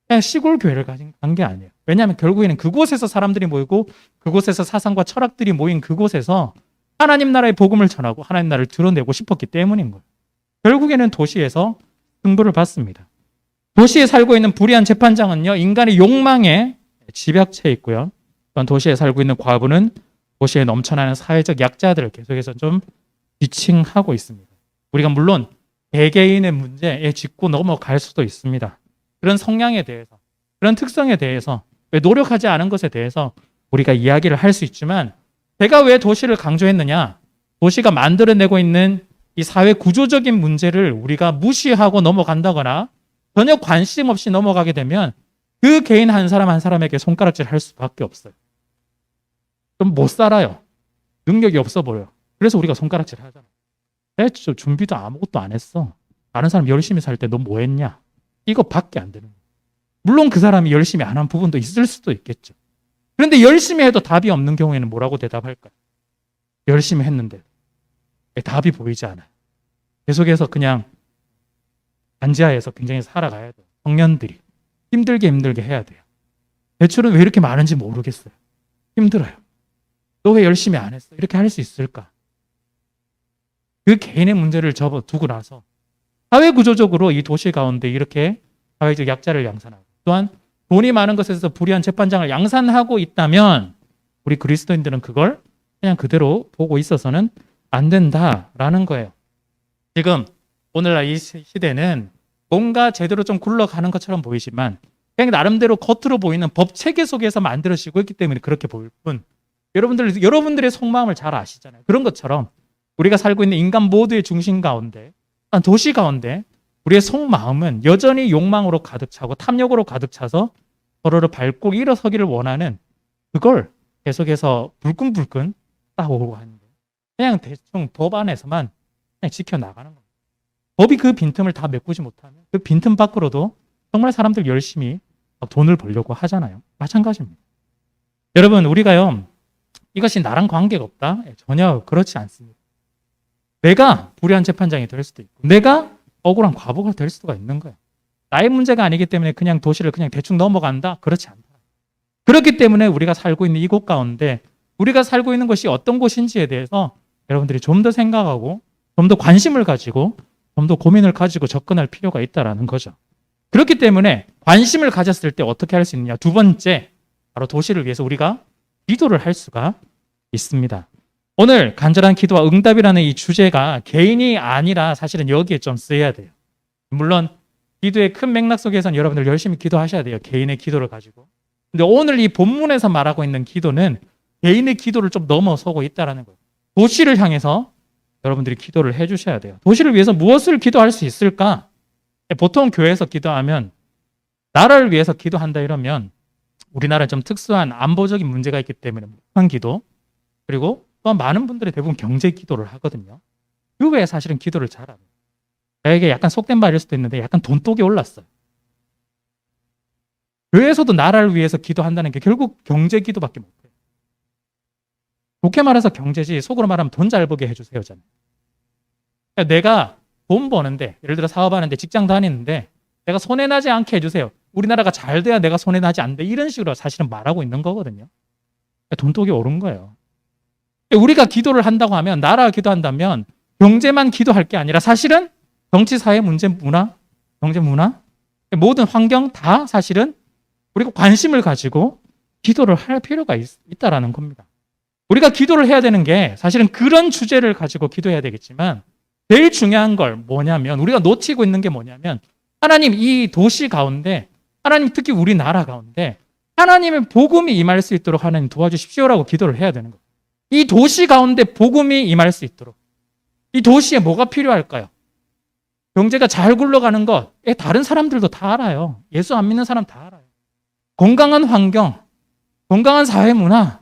그냥 시골 교회를 가진 게 아니에요. 왜냐하면 결국에는 그곳에서 사람들이 모이고 그곳에서 사상과 철학들이 모인 그곳에서 하나님 나라의 복음을 전하고 하나님 나라를 드러내고 싶었기 때문인 거예요. 결국에는 도시에서 승부를 받습니다. 도시에 살고 있는 불의한 재판장은요, 인간의 욕망에 집약체 있고요. 또한 도시에 살고 있는 과부는 도시에 넘쳐나는 사회적 약자들을 계속해서 좀 지칭하고 있습니다. 우리가 물론 개개인의 문제에 짚고 넘어갈 수도 있습니다. 그런 성향에 대해서, 그런 특성에 대해서, 왜 노력하지 않은 것에 대해서 우리가 이야기를 할 수 있지만 제가 왜 도시를 강조했느냐? 도시가 만들어내고 있는 이 사회 구조적인 문제를 우리가 무시하고 넘어간다거나 전혀 관심 없이 넘어가게 되면 그 개인 한 사람 한 사람에게 손가락질 할 수밖에 없어요. 좀 못 살아요. 능력이 없어 보여요. 그래서 우리가 손가락질 하잖아요. 준비도 아무것도 안 했어. 다른 사람 열심히 살 때 너 뭐 했냐? 이거밖에 안 되는 거예요. 물론 그 사람이 열심히 안 한 부분도 있을 수도 있겠죠. 그런데 열심히 해도 답이 없는 경우에는 뭐라고 대답할까요? 열심히 했는데 답이 보이지 않아요. 계속해서 그냥 반지하에서 굉장히 살아가야 돼요. 청년들이 힘들게 해야 돼요. 대출은 왜 이렇게 많은지 모르겠어요. 힘들어요. 너 왜 열심히 안 했어? 이렇게 할 수 있을까? 그 개인의 문제를 접어두고 나서 사회 구조적으로 이 도시 가운데 이렇게 사회적 약자를 양산하고 또한 돈이 많은 것에서 불의한 재판장을 양산하고 있다면 우리 그리스도인들은 그걸 그냥 그대로 보고 있어서는 안 된다라는 거예요. 지금 오늘날 이 시대는 뭔가 제대로 좀 굴러가는 것처럼 보이지만 그냥 나름대로 겉으로 보이는 법 체계 속에서 만들어지고 있기 때문에 그렇게 보일 뿐 여러분들의 속마음을 잘 아시잖아요. 그런 것처럼 우리가 살고 있는 인간 모두의 중심 가운데 도시 가운데 우리의 속마음은 여전히 욕망으로 가득 차고 탐욕으로 가득 차서 서로를 밟고 일어서기를 원하는 그걸 계속해서 불끈불끈 따오고 하는데 그냥 대충 법 안에서만 그냥 지켜나가는 겁니다. 법이 그 빈틈을 다 메꾸지 못하면 그 빈틈 밖으로도 정말 사람들 열심히 돈을 벌려고 하잖아요. 마찬가지입니다. 여러분 우리가요 이것이 나랑 관계가 없다? 전혀 그렇지 않습니다. 내가 불의한 재판장이 될 수도 있고 내가 억울한 과부가 될 수가 있는 거예요. 나의 문제가 아니기 때문에 그냥 도시를 그냥 대충 넘어간다? 그렇지 않다. 그렇기 때문에 우리가 살고 있는 이곳 가운데 우리가 살고 있는 것이 어떤 곳인지에 대해서 여러분들이 좀 더 생각하고 좀 더 관심을 가지고 좀 더 고민을 가지고 접근할 필요가 있다는 거죠. 그렇기 때문에 관심을 가졌을 때 어떻게 할 수 있느냐? 두 번째, 바로 도시를 위해서 우리가 기도를 할 수가 있습니다. 오늘 간절한 기도와 응답이라는 이 주제가 개인이 아니라 사실은 여기에 좀 쓰여야 돼요. 물론 기도의 큰 맥락 속에서는 여러분들 열심히 기도하셔야 돼요. 개인의 기도를 가지고. 근데 오늘 이 본문에서 말하고 있는 기도는 개인의 기도를 좀 넘어서고 있다는 거예요. 도시를 향해서 여러분들이 기도를 해주셔야 돼요. 도시를 위해서 무엇을 기도할 수 있을까? 보통 교회에서 기도하면 나라를 위해서 기도한다 이러면 우리나라는 좀 특수한 안보적인 문제가 있기 때문에 북한 기도 그리고 또한 많은 분들이 대부분 경제 기도를 하거든요. 그 외에 사실은 기도를 잘 안 해요. 저에게 약간 속된 말일 수도 있는데 약간 돈독이 올랐어요. 교회에서도 나라를 위해서 기도한다는 게 결국 경제 기도밖에 못해요. 좋게 말해서 경제지 속으로 말하면 돈 잘 벌게 해주세요잖아요. 내가 돈 버는데 예를 들어 사업하는데 직장 다니는데 내가 손해나지 않게 해주세요. 우리나라가 잘 돼야 내가 손해나지 않는데 이런 식으로 사실은 말하고 있는 거거든요. 돈독이 옳은 거예요. 우리가 기도를 한다고 하면 나라가 기도한다면 경제만 기도할 게 아니라 사실은 정치, 사회, 문제, 문화, 경제, 문화 모든 환경 다 사실은 우리가 관심을 가지고 기도를 할 필요가 있다라는 겁니다. 우리가 기도를 해야 되는 게 사실은 그런 주제를 가지고 기도해야 되겠지만 제일 중요한 걸 뭐냐면 우리가 놓치고 있는 게 뭐냐면 하나님 이 도시 가운데 하나님 특히 우리나라 가운데 하나님의 복음이 임할 수 있도록 하나님 도와주십시오라고 기도를 해야 되는 거예요. 이 도시 가운데 복음이 임할 수 있도록 이 도시에 뭐가 필요할까요? 경제가 잘 굴러가는 것 다른 사람들도 다 알아요. 예수 안 믿는 사람 다 알아요. 건강한 환경, 건강한 사회 문화,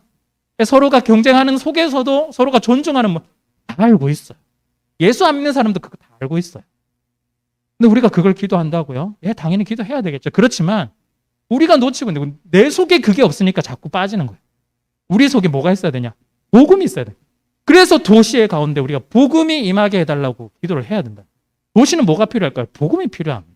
서로가 경쟁하는 속에서도 서로가 존중하는 다 알고 있어요. 예수 안 믿는 사람도 그거 다 알고 있어요. 근데 우리가 그걸 기도한다고요? 당연히 기도해야 되겠죠. 그렇지만 우리가 놓치고 있는 내 속에 그게 없으니까 자꾸 빠지는 거예요. 우리 속에 뭐가 있어야 되냐? 복음이 있어야 돼. 그래서 도시의 가운데 우리가 복음이 임하게 해달라고 기도를 해야 된다. 도시는 뭐가 필요할까요? 복음이 필요합니다.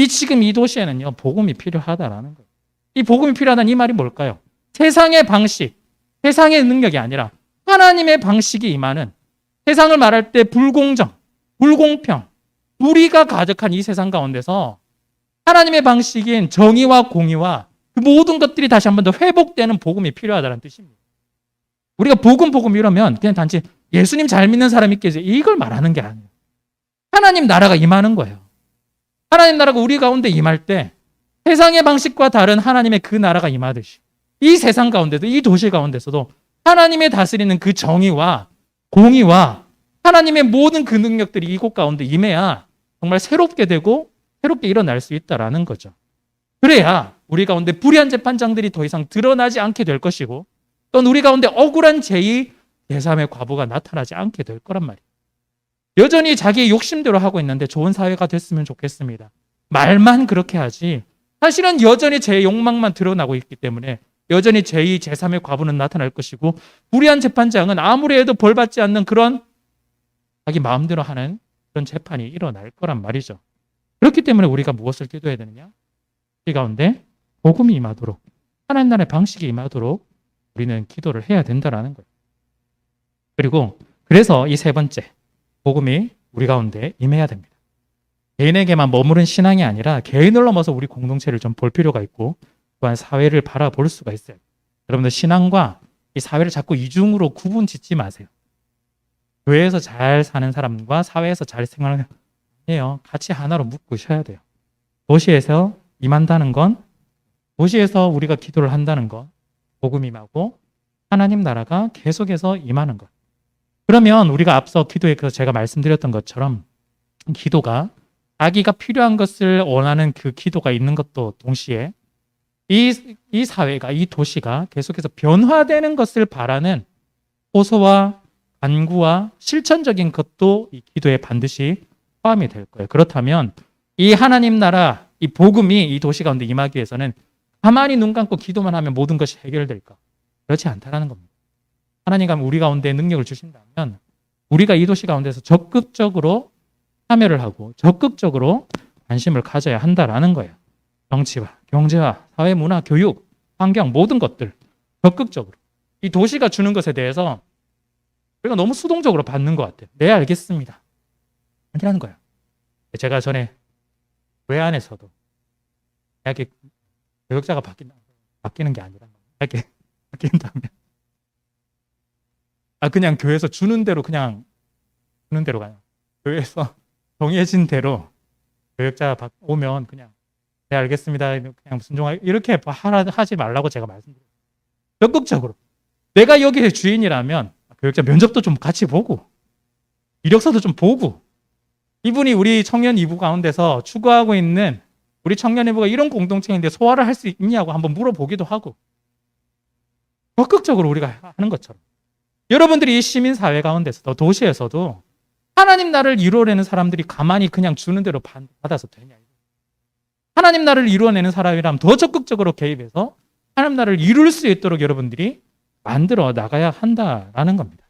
지금 이 도시에는요, 복음이 필요하다라는 거예요. 이 복음이 필요하다는 이 말이 뭘까요? 세상의 방식, 세상의 능력이 아니라 하나님의 방식이 임하는 세상을 말할 때 불공정, 불공평, 불의가 가득한 이 세상 가운데서 하나님의 방식인 정의와 공의와 그 모든 것들이 다시 한 번 더 회복되는 복음이 필요하다는 뜻입니다. 우리가 복음 이러면 그냥 단지 예수님 잘 믿는 사람이 있겠지 이걸 말하는 게 아니에요. 하나님 나라가 임하는 거예요. 하나님 나라가 우리 가운데 임할 때 세상의 방식과 다른 하나님의 그 나라가 임하듯이 이 세상 가운데도 이 도시 가운데서도 하나님의 다스리는 그 정의와 공의와 하나님의 모든 그 능력들이 이곳 가운데 임해야 정말 새롭게 되고 새롭게 일어날 수 있다라는 거죠. 그래야 우리 가운데 불의한 재판장들이 더 이상 드러나지 않게 될 것이고 또는 우리 가운데 억울한 제2, 제3의 과부가 나타나지 않게 될 거란 말이에요. 여전히 자기의 욕심대로 하고 있는데 좋은 사회가 됐으면 좋겠습니다. 말만 그렇게 하지 사실은 여전히 제 욕망만 드러나고 있기 때문에 여전히 제2, 제3의 과부는 나타날 것이고 불의한 재판장은 아무리 해도 벌받지 않는 그런 자기 마음대로 하는 그런 재판이 일어날 거란 말이죠. 그렇기 때문에 우리가 무엇을 기도해야 되느냐? 이 가운데 복음이 임하도록 하나님 나라의 방식이 임하도록 우리는 기도를 해야 된다라는 거예요. 그리고 그래서 이 세 번째 복음이 우리 가운데 임해야 됩니다. 개인에게만 머무른 신앙이 아니라 개인을 넘어서 우리 공동체를 좀 볼 필요가 있고 또한 사회를 바라볼 수가 있어요. 여러분들 신앙과 이 사회를 자꾸 이중으로 구분 짓지 마세요. 교회에서 잘 사는 사람과 사회에서 잘 생활하는 사람이에요. 같이 하나로 묶으셔야 돼요. 도시에서 임한다는 건 도시에서 우리가 기도를 한다는 건 복음이 임하고 하나님 나라가 계속해서 임하는 것. 그러면 우리가 앞서 기도에서 제가 말씀드렸던 것처럼 기도가 자기가 필요한 것을 원하는 그 기도가 있는 것도 동시에 이 사회가 이 도시가 계속해서 변화되는 것을 바라는 호소와 간구와 실천적인 것도 이 기도에 반드시 포함이 될 거예요. 그렇다면 이 하나님 나라 이 복음이 이 도시 가운데 임하기 위해서는 가만히 눈 감고 기도만 하면 모든 것이 해결될까? 그렇지 않다라는 겁니다. 하나님과 우리 가운데 능력을 주신다면 우리가 이 도시 가운데서 적극적으로 참여를 하고 적극적으로 관심을 가져야 한다라는 거예요. 정치와 경제와 사회, 문화, 교육, 환경 모든 것들 적극적으로 이 도시가 주는 것에 대해서 우리가 너무 수동적으로 받는 것 같아요. 네, 알겠습니다. 아니라는 거예요. 제가 전에 교회 안에서도 이렇게 교역자가 바뀌는 게 아니라 이렇게 바뀐다면 그냥 교회에서 주는 대로 그냥 주는 대로 가요. 교회에서 정해진 대로 교역자가 오면 그냥 네, 알겠습니다. 그냥 순종하게 이렇게 하지 말라고 제가 말씀드려요. 적극적으로 내가 여기의 주인이라면 교역자 면접도 좀 같이 보고 이력서도 좀 보고 이분이 우리 청년 이부 가운데서 추구하고 있는 우리 청년 이부가 이런 공동체인데 소화를 할 수 있냐고 한번 물어보기도 하고 적극적으로 우리가 하는 것처럼 여러분들이 이 시민사회 가운데서도 도시에서도 하나님 나라를 이루어내는 사람들이 가만히 그냥 주는 대로 받아서 되냐. 하나님 나라를 이루어내는 사람이라면 더 적극적으로 개입해서 하나님 나라를 이룰 수 있도록 여러분들이 만들어 나가야 한다라는 겁니다.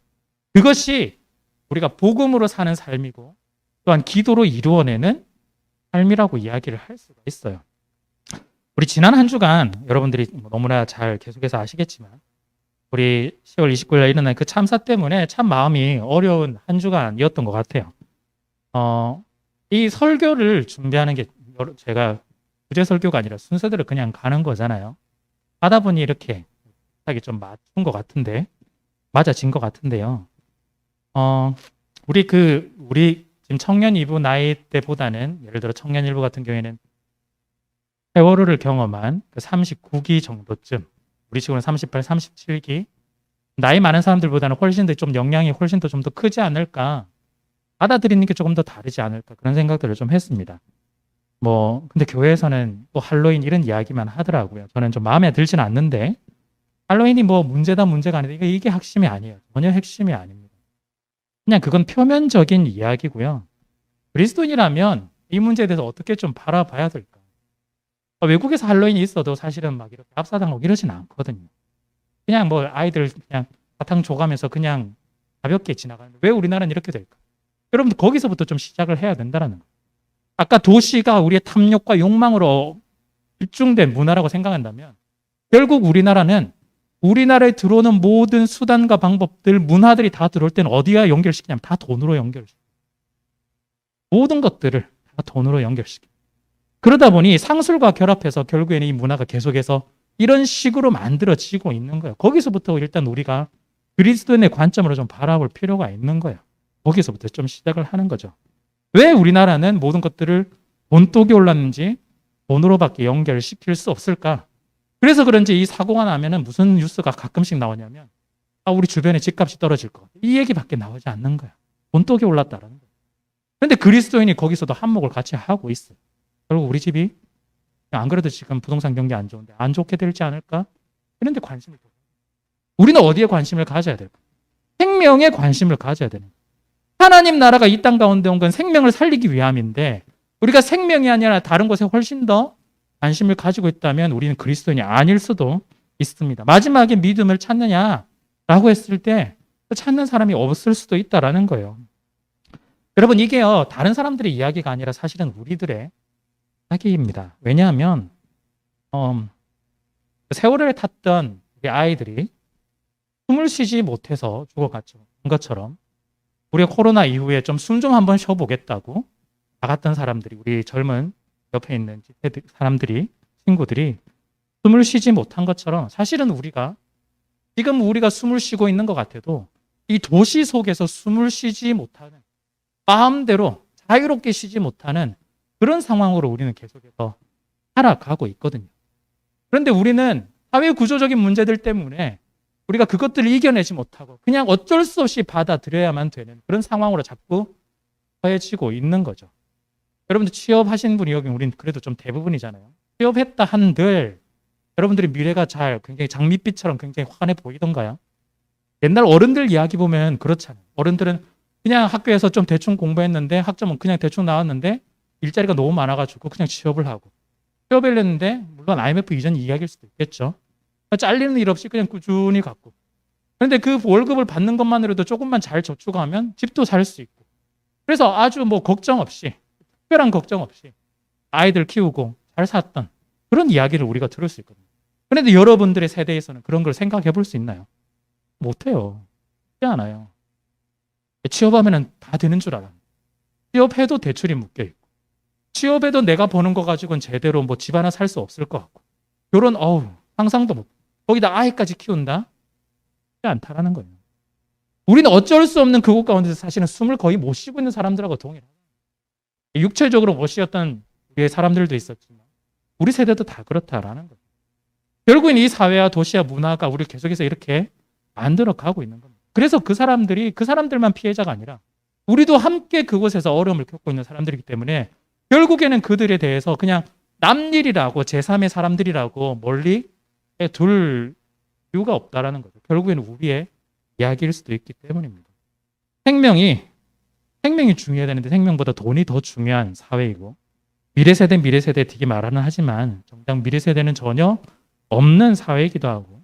그것이 우리가 복음으로 사는 삶이고 또한 기도로 이루어내는 삶이라고 이야기를 할 수가 있어요. 우리 지난 한 주간 여러분들이 너무나 잘 계속해서 아시겠지만 우리 10월 29일 날 일어난 그 참사 때문에 참 마음이 어려운 한 주간이었던 것 같아요. 이 설교를 준비하는 게 제가 부재 설교가 아니라 순서대로 그냥 가는 거잖아요. 하다 보니 이렇게 하기 좀 맞춘 것 같은데, 맞아진 것 같은데요. 우리 지금 청년 일부 나이 때보다는 예를 들어 청년 일부 같은 경우에는 세월호를 경험한 그 39기 정도쯤, 우리 친구는 38, 37기, 나이 많은 사람들보다는 훨씬 더 좀 영향이 훨씬 더 좀 더 크지 않을까, 받아들이는 게 조금 더 다르지 않을까 그런 생각들을 좀 했습니다. 근데 교회에서는 또 할로윈 이런 이야기만 하더라고요. 저는 좀 마음에 들지는 않는데 할로윈이 문제다 문제가 아닌데 이게 핵심이 아니에요. 전혀 핵심이 아닙니다. 그냥 그건 표면적인 이야기고요. 그리스도인이라면 이 문제에 대해서 어떻게 좀 바라봐야 될까? 외국에서 할로윈이 있어도 사실은 막 이렇게 압사당하고 이러진 않거든요. 그냥 아이들 그냥 사탕 줘가면서 그냥 가볍게 지나가는데 왜 우리나라는 이렇게 될까? 여러분들 거기서부터 좀 시작을 해야 된다는 거예요. 아까 도시가 우리의 탐욕과 욕망으로 집중된 문화라고 생각한다면 결국 우리나라는 우리나라에 들어오는 모든 수단과 방법들, 문화들이 다 들어올 때는 어디와 연결시키냐면 다 돈으로 연결시켜요. 모든 것들을 다 돈으로 연결시켜요. 그러다 보니 상술과 결합해서 결국에는 이 문화가 계속해서 이런 식으로 만들어지고 있는 거예요. 거기서부터 일단 우리가 그리스도인의 관점으로 좀 바라볼 필요가 있는 거예요. 거기서부터 좀 시작을 하는 거죠. 왜 우리나라는 모든 것들을 돈독이 올랐는지 돈으로밖에 연결시킬 수 없을까? 그래서 그런지 이 사고가 나면은 무슨 뉴스가 가끔씩 나오냐면 우리 주변에 집값이 떨어질 것 같아. 이 얘기밖에 나오지 않는 거야. 돈독이 올랐다라는 거야. 그런데 그리스도인이 거기서도 한몫을 같이 하고 있어요. 결국 우리 집이 안 그래도 지금 부동산 경기 안 좋은데 안 좋게 될지 않을까? 그런데 관심을 둬요. 우리는 어디에 관심을 가져야 될까? 생명에 관심을 가져야 되는 거예요. 하나님 나라가 이 땅 가운데 온 건 생명을 살리기 위함인데 우리가 생명이 아니라 다른 것에 훨씬 더 관심을 가지고 있다면 우리는 그리스도인이 아닐 수도 있습니다. 마지막에 믿음을 찾느냐라고 했을 때 찾는 사람이 없을 수도 있다라는 거예요. 여러분 이게요 다른 사람들의 이야기가 아니라 사실은 우리들의 이야기입니다. 왜냐하면 세월호에 탔던 우리 아이들이 숨을 쉬지 못해서 죽어갔죠. 것처럼 우리가 코로나 이후에 좀 숨 좀 한번 쉬어보겠다고 나갔던 사람들이 우리 젊은 옆에 있는 사람들이 친구들이 숨을 쉬지 못한 것처럼 사실은 지금 우리가 숨을 쉬고 있는 것 같아도 이 도시 속에서 숨을 쉬지 못하는 마음대로 자유롭게 쉬지 못하는 그런 상황으로 우리는 계속해서 살아가고 있거든요. 그런데 우리는 사회 구조적인 문제들 때문에 우리가 그것들을 이겨내지 못하고 그냥 어쩔 수 없이 받아들여야만 되는 그런 상황으로 자꾸 처해지고 있는 거죠. 여러분들 취업하신 분이 여기 우린 그래도 좀 대부분이잖아요. 취업했다 한들 여러분들이 미래가 굉장히 장밋빛처럼 굉장히 환해 보이던가요? 옛날 어른들 이야기 보면 그렇잖아요. 어른들은 그냥 학교에서 좀 대충 공부했는데 학점은 그냥 대충 나왔는데 일자리가 너무 많아가지고 그냥 취업을 하고 취업을 했는데 물론 IMF 이전 이야기일 수도 있겠죠. 잘리는 일 없이 그냥 꾸준히 갔고 그런데 그 월급을 받는 것만으로도 조금만 잘 저축하면 집도 살 수 있고 그래서 아주 걱정 없이 특별한 걱정 없이 아이들 키우고 잘 살았던 그런 이야기를 우리가 들을 수 있거든요. 그런데 여러분들의 세대에서는 그런 걸 생각해 볼 수 있나요? 못해요. 쉽지 않아요. 취업하면 다 되는 줄 알아요. 취업해도 대출이 묶여있고 취업해도 내가 버는 거 가지고는 제대로 집 하나 살 수 없을 것 같고 결혼 상상도 못 거기다 아이까지 키운다? 쉽지 않다라는 거예요. 우리는 어쩔 수 없는 그곳 가운데서 사실은 숨을 거의 못 쉬고 있는 사람들하고 동일해요. 육체적으로 못 쉬었던 우리의 사람들도 있었지만 우리 세대도 다 그렇다라는 거예요. 결국엔 이 사회와 도시와 문화가 우리를 계속해서 이렇게 만들어가고 있는 겁니다. 그래서 그 사람들만 피해자가 아니라 우리도 함께 그곳에서 어려움을 겪고 있는 사람들이기 때문에 결국에는 그들에 대해서 그냥 남일이라고 제3의 사람들이라고 멀리 둘 이유가 없다라는 거죠. 결국에는 우리의 이야기일 수도 있기 때문입니다. 생명이 중요해야 되는데 생명보다 돈이 더 중요한 사회이고 미래 세대 되게 말하는 하지만 정작 미래 세대는 전혀 없는 사회이기도 하고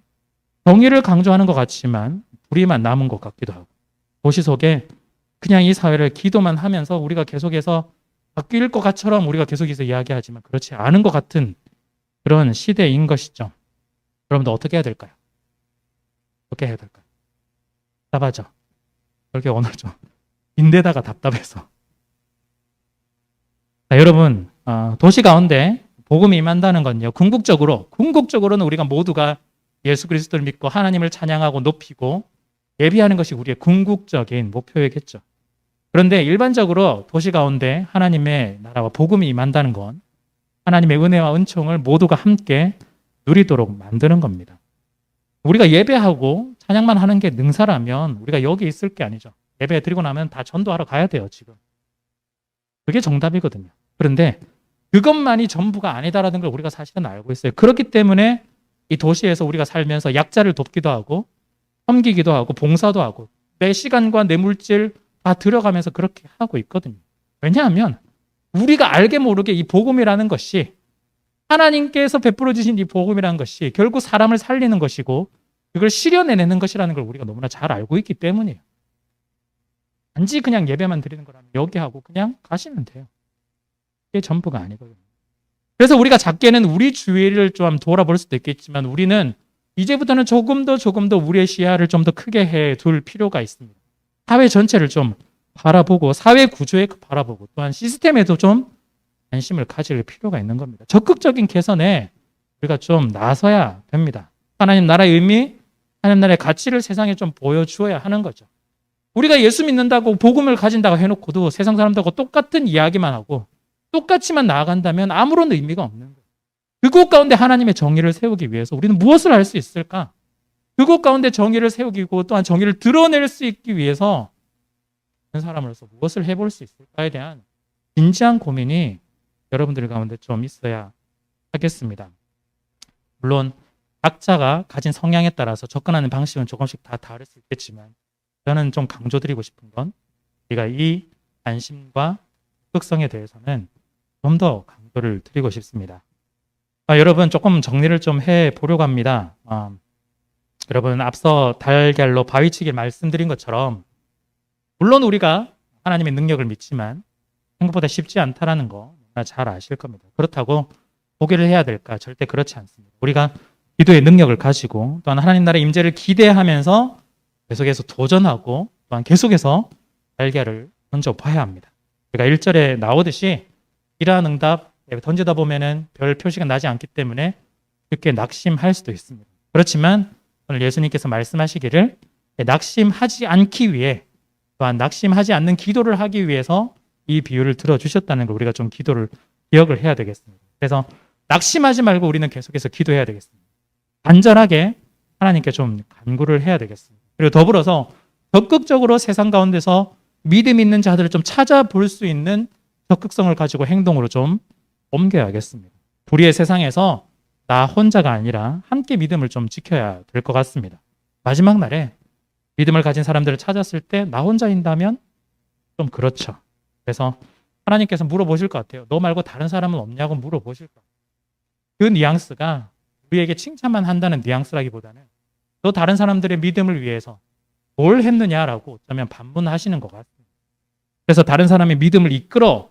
정의를 강조하는 것 같지만 불의만 남은 것 같기도 하고 도시 속에 그냥 이 사회를 기도만 하면서 우리가 계속해서 바뀔 것 같처럼 우리가 계속해서 이야기하지만 그렇지 않은 것 같은 그런 시대인 것이죠. 여러분들 어떻게 해야 될까요? 어떻게 해야 될까요? 답답하죠. 그렇게 오늘 좀 인데다가 답답해서. 자, 여러분 도시 가운데 복음이 임한다는 건요. 궁극적으로는 우리가 모두가 예수 그리스도를 믿고 하나님을 찬양하고 높이고 예비하는 것이 우리의 궁극적인 목표이겠죠. 그런데 일반적으로 도시 가운데 하나님의 나라와 복음이 임한다는 건 하나님의 은혜와 은총을 모두가 함께 누리도록 만드는 겁니다. 우리가 예배하고 찬양만 하는 게 능사라면 우리가 여기 있을 게 아니죠. 예배 드리고 나면 다 전도하러 가야 돼요, 지금. 그게 정답이거든요. 그런데 그것만이 전부가 아니다라는 걸 우리가 사실은 알고 있어요. 그렇기 때문에 이 도시에서 우리가 살면서 약자를 돕기도 하고 섬기기도 하고 봉사도 하고 내 시간과 내 물질 다 들어가면서 그렇게 하고 있거든요. 왜냐하면 우리가 알게 모르게 이 복음이라는 것이 하나님께서 베풀어 주신 이 복음이라는 것이 결국 사람을 살리는 것이고 그걸 실현해내는 것이라는 걸 우리가 너무나 잘 알고 있기 때문이에요. 단지 그냥 예배만 드리는 거라면 여기 하고 그냥 가시면 돼요. 이게 전부가 아니거든요. 그래서 우리가 작게는 우리 주위를 좀 돌아볼 수도 있겠지만 우리는 이제부터는 조금 더 우리의 시야를 좀 더 크게 해둘 필요가 있습니다. 사회 전체를 좀 바라보고 사회 구조에 바라보고 또한 시스템에도 좀 관심을 가질 필요가 있는 겁니다. 적극적인 개선에 우리가 좀 나서야 됩니다. 하나님 나라의 의미, 하나님 나라의 가치를 세상에 좀 보여주어야 하는 거죠. 우리가 예수 믿는다고 복음을 가진다고 해놓고도 세상 사람들하고 똑같은 이야기만 하고 똑같이만 나아간다면 아무런 의미가 없는 거예요. 그곳 가운데 하나님의 정의를 세우기 위해서 우리는 무엇을 할 수 있을까? 그곳 가운데 정의를 세우기고 또한 정의를 드러낼 수 있기 위해서 사람으로서 무엇을 해볼 수 있을까에 대한 진지한 고민이 여러분들 가운데 좀 있어야 하겠습니다. 물론 각자가 가진 성향에 따라서 접근하는 방식은 조금씩 다 다를 수 있겠지만 저는 좀 강조드리고 싶은 건 우리가 이 관심과 적극성에 대해서는 좀 더 강조를 드리고 싶습니다. 여러분 조금 정리를 좀 해보려고 합니다. 여러분 앞서 달걀로 바위치기 말씀드린 것처럼 물론 우리가 하나님의 능력을 믿지만 생각보다 쉽지 않다라는 거 잘 아실 겁니다. 그렇다고 포기를 해야 될까? 절대 그렇지 않습니다. 우리가 기도의 능력을 가지고 또한 하나님 나라의 임재를 기대하면서 계속해서 도전하고 또한 계속해서 달걀을 던져봐야 합니다. 우리가 1절에 나오듯이 이러한 응답 던지다 보면은 별 표시가 나지 않기 때문에 쉽게 낙심할 수도 있습니다. 그렇지만 오늘 예수님께서 말씀하시기를 낙심하지 않기 위해 또한 낙심하지 않는 기도를 하기 위해서 이 비유를 들어주셨다는 걸 우리가 좀 기억을 해야 되겠습니다. 그래서 낙심하지 말고 우리는 계속해서 기도해야 되겠습니다. 간절하게 하나님께 좀 간구를 해야 되겠습니다. 그리고 더불어서 적극적으로 세상 가운데서 믿음 있는 자들을 좀 찾아볼 수 있는 적극성을 가지고 행동으로 좀 옮겨야겠습니다. 불의의 세상에서 나 혼자가 아니라 함께 믿음을 좀 지켜야 될 것 같습니다. 마지막 날에 믿음을 가진 사람들을 찾았을 때 나 혼자인다면 좀 그렇죠. 그래서 하나님께서 물어보실 것 같아요. 너 말고 다른 사람은 없냐고 물어보실 것 같아요. 그 뉘앙스가 우리에게 칭찬만 한다는 뉘앙스라기보다는 너 다른 사람들의 믿음을 위해서 뭘 했느냐라고 어쩌면 반문하시는 것 같습니다. 그래서 다른 사람의 믿음을 이끌어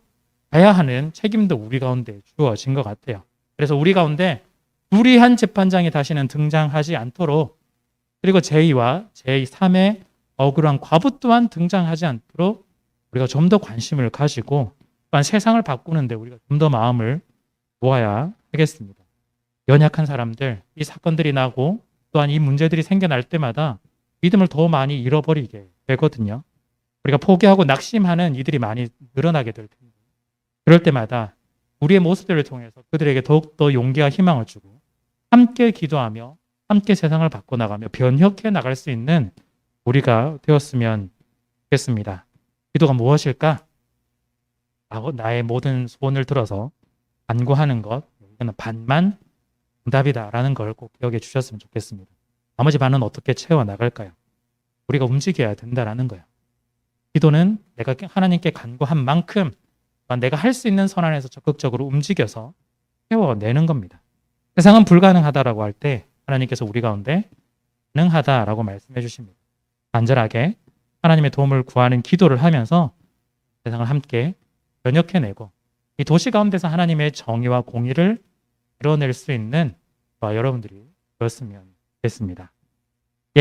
가야 하는 책임도 우리 가운데 주어진 것 같아요. 그래서 우리 가운데 불의한 재판장이 다시는 등장하지 않도록 그리고 제2와 제3의 억울한 과부 또한 등장하지 않도록 우리가 좀 더 관심을 가지고 또한 세상을 바꾸는데 우리가 좀 더 마음을 모아야 하겠습니다. 연약한 사람들, 이 사건들이 나고 또한 이 문제들이 생겨날 때마다 믿음을 더 많이 잃어버리게 되거든요. 우리가 포기하고 낙심하는 이들이 많이 늘어나게 될 텐데 그럴 때마다 우리의 모습들을 통해서 그들에게 더욱더 용기와 희망을 주고 함께 기도하며 함께 세상을 바꿔나가며 변혁해 나갈 수 있는 우리가 되었으면 좋겠습니다. 기도가 무엇일까? 나의 모든 소원을 들어서 간구하는 것, 이거는 반만 응답이다라는 걸 꼭 기억해 주셨으면 좋겠습니다. 나머지 반은 어떻게 채워나갈까요? 우리가 움직여야 된다라는 거예요. 기도는 내가 하나님께 간구한 만큼 내가 할 수 있는 선 안에서 적극적으로 움직여서 채워내는 겁니다. 세상은 불가능하다라고 할 때 하나님께서 우리 가운데 가능하다라고 말씀해 주십니다. 간절하게 하나님의 도움을 구하는 기도를 하면서 세상을 함께 면역해내고 이 도시 가운데서 하나님의 정의와 공의를 이뤄낼 수 있는 저와 여러분들이 되었으면 좋겠습니다.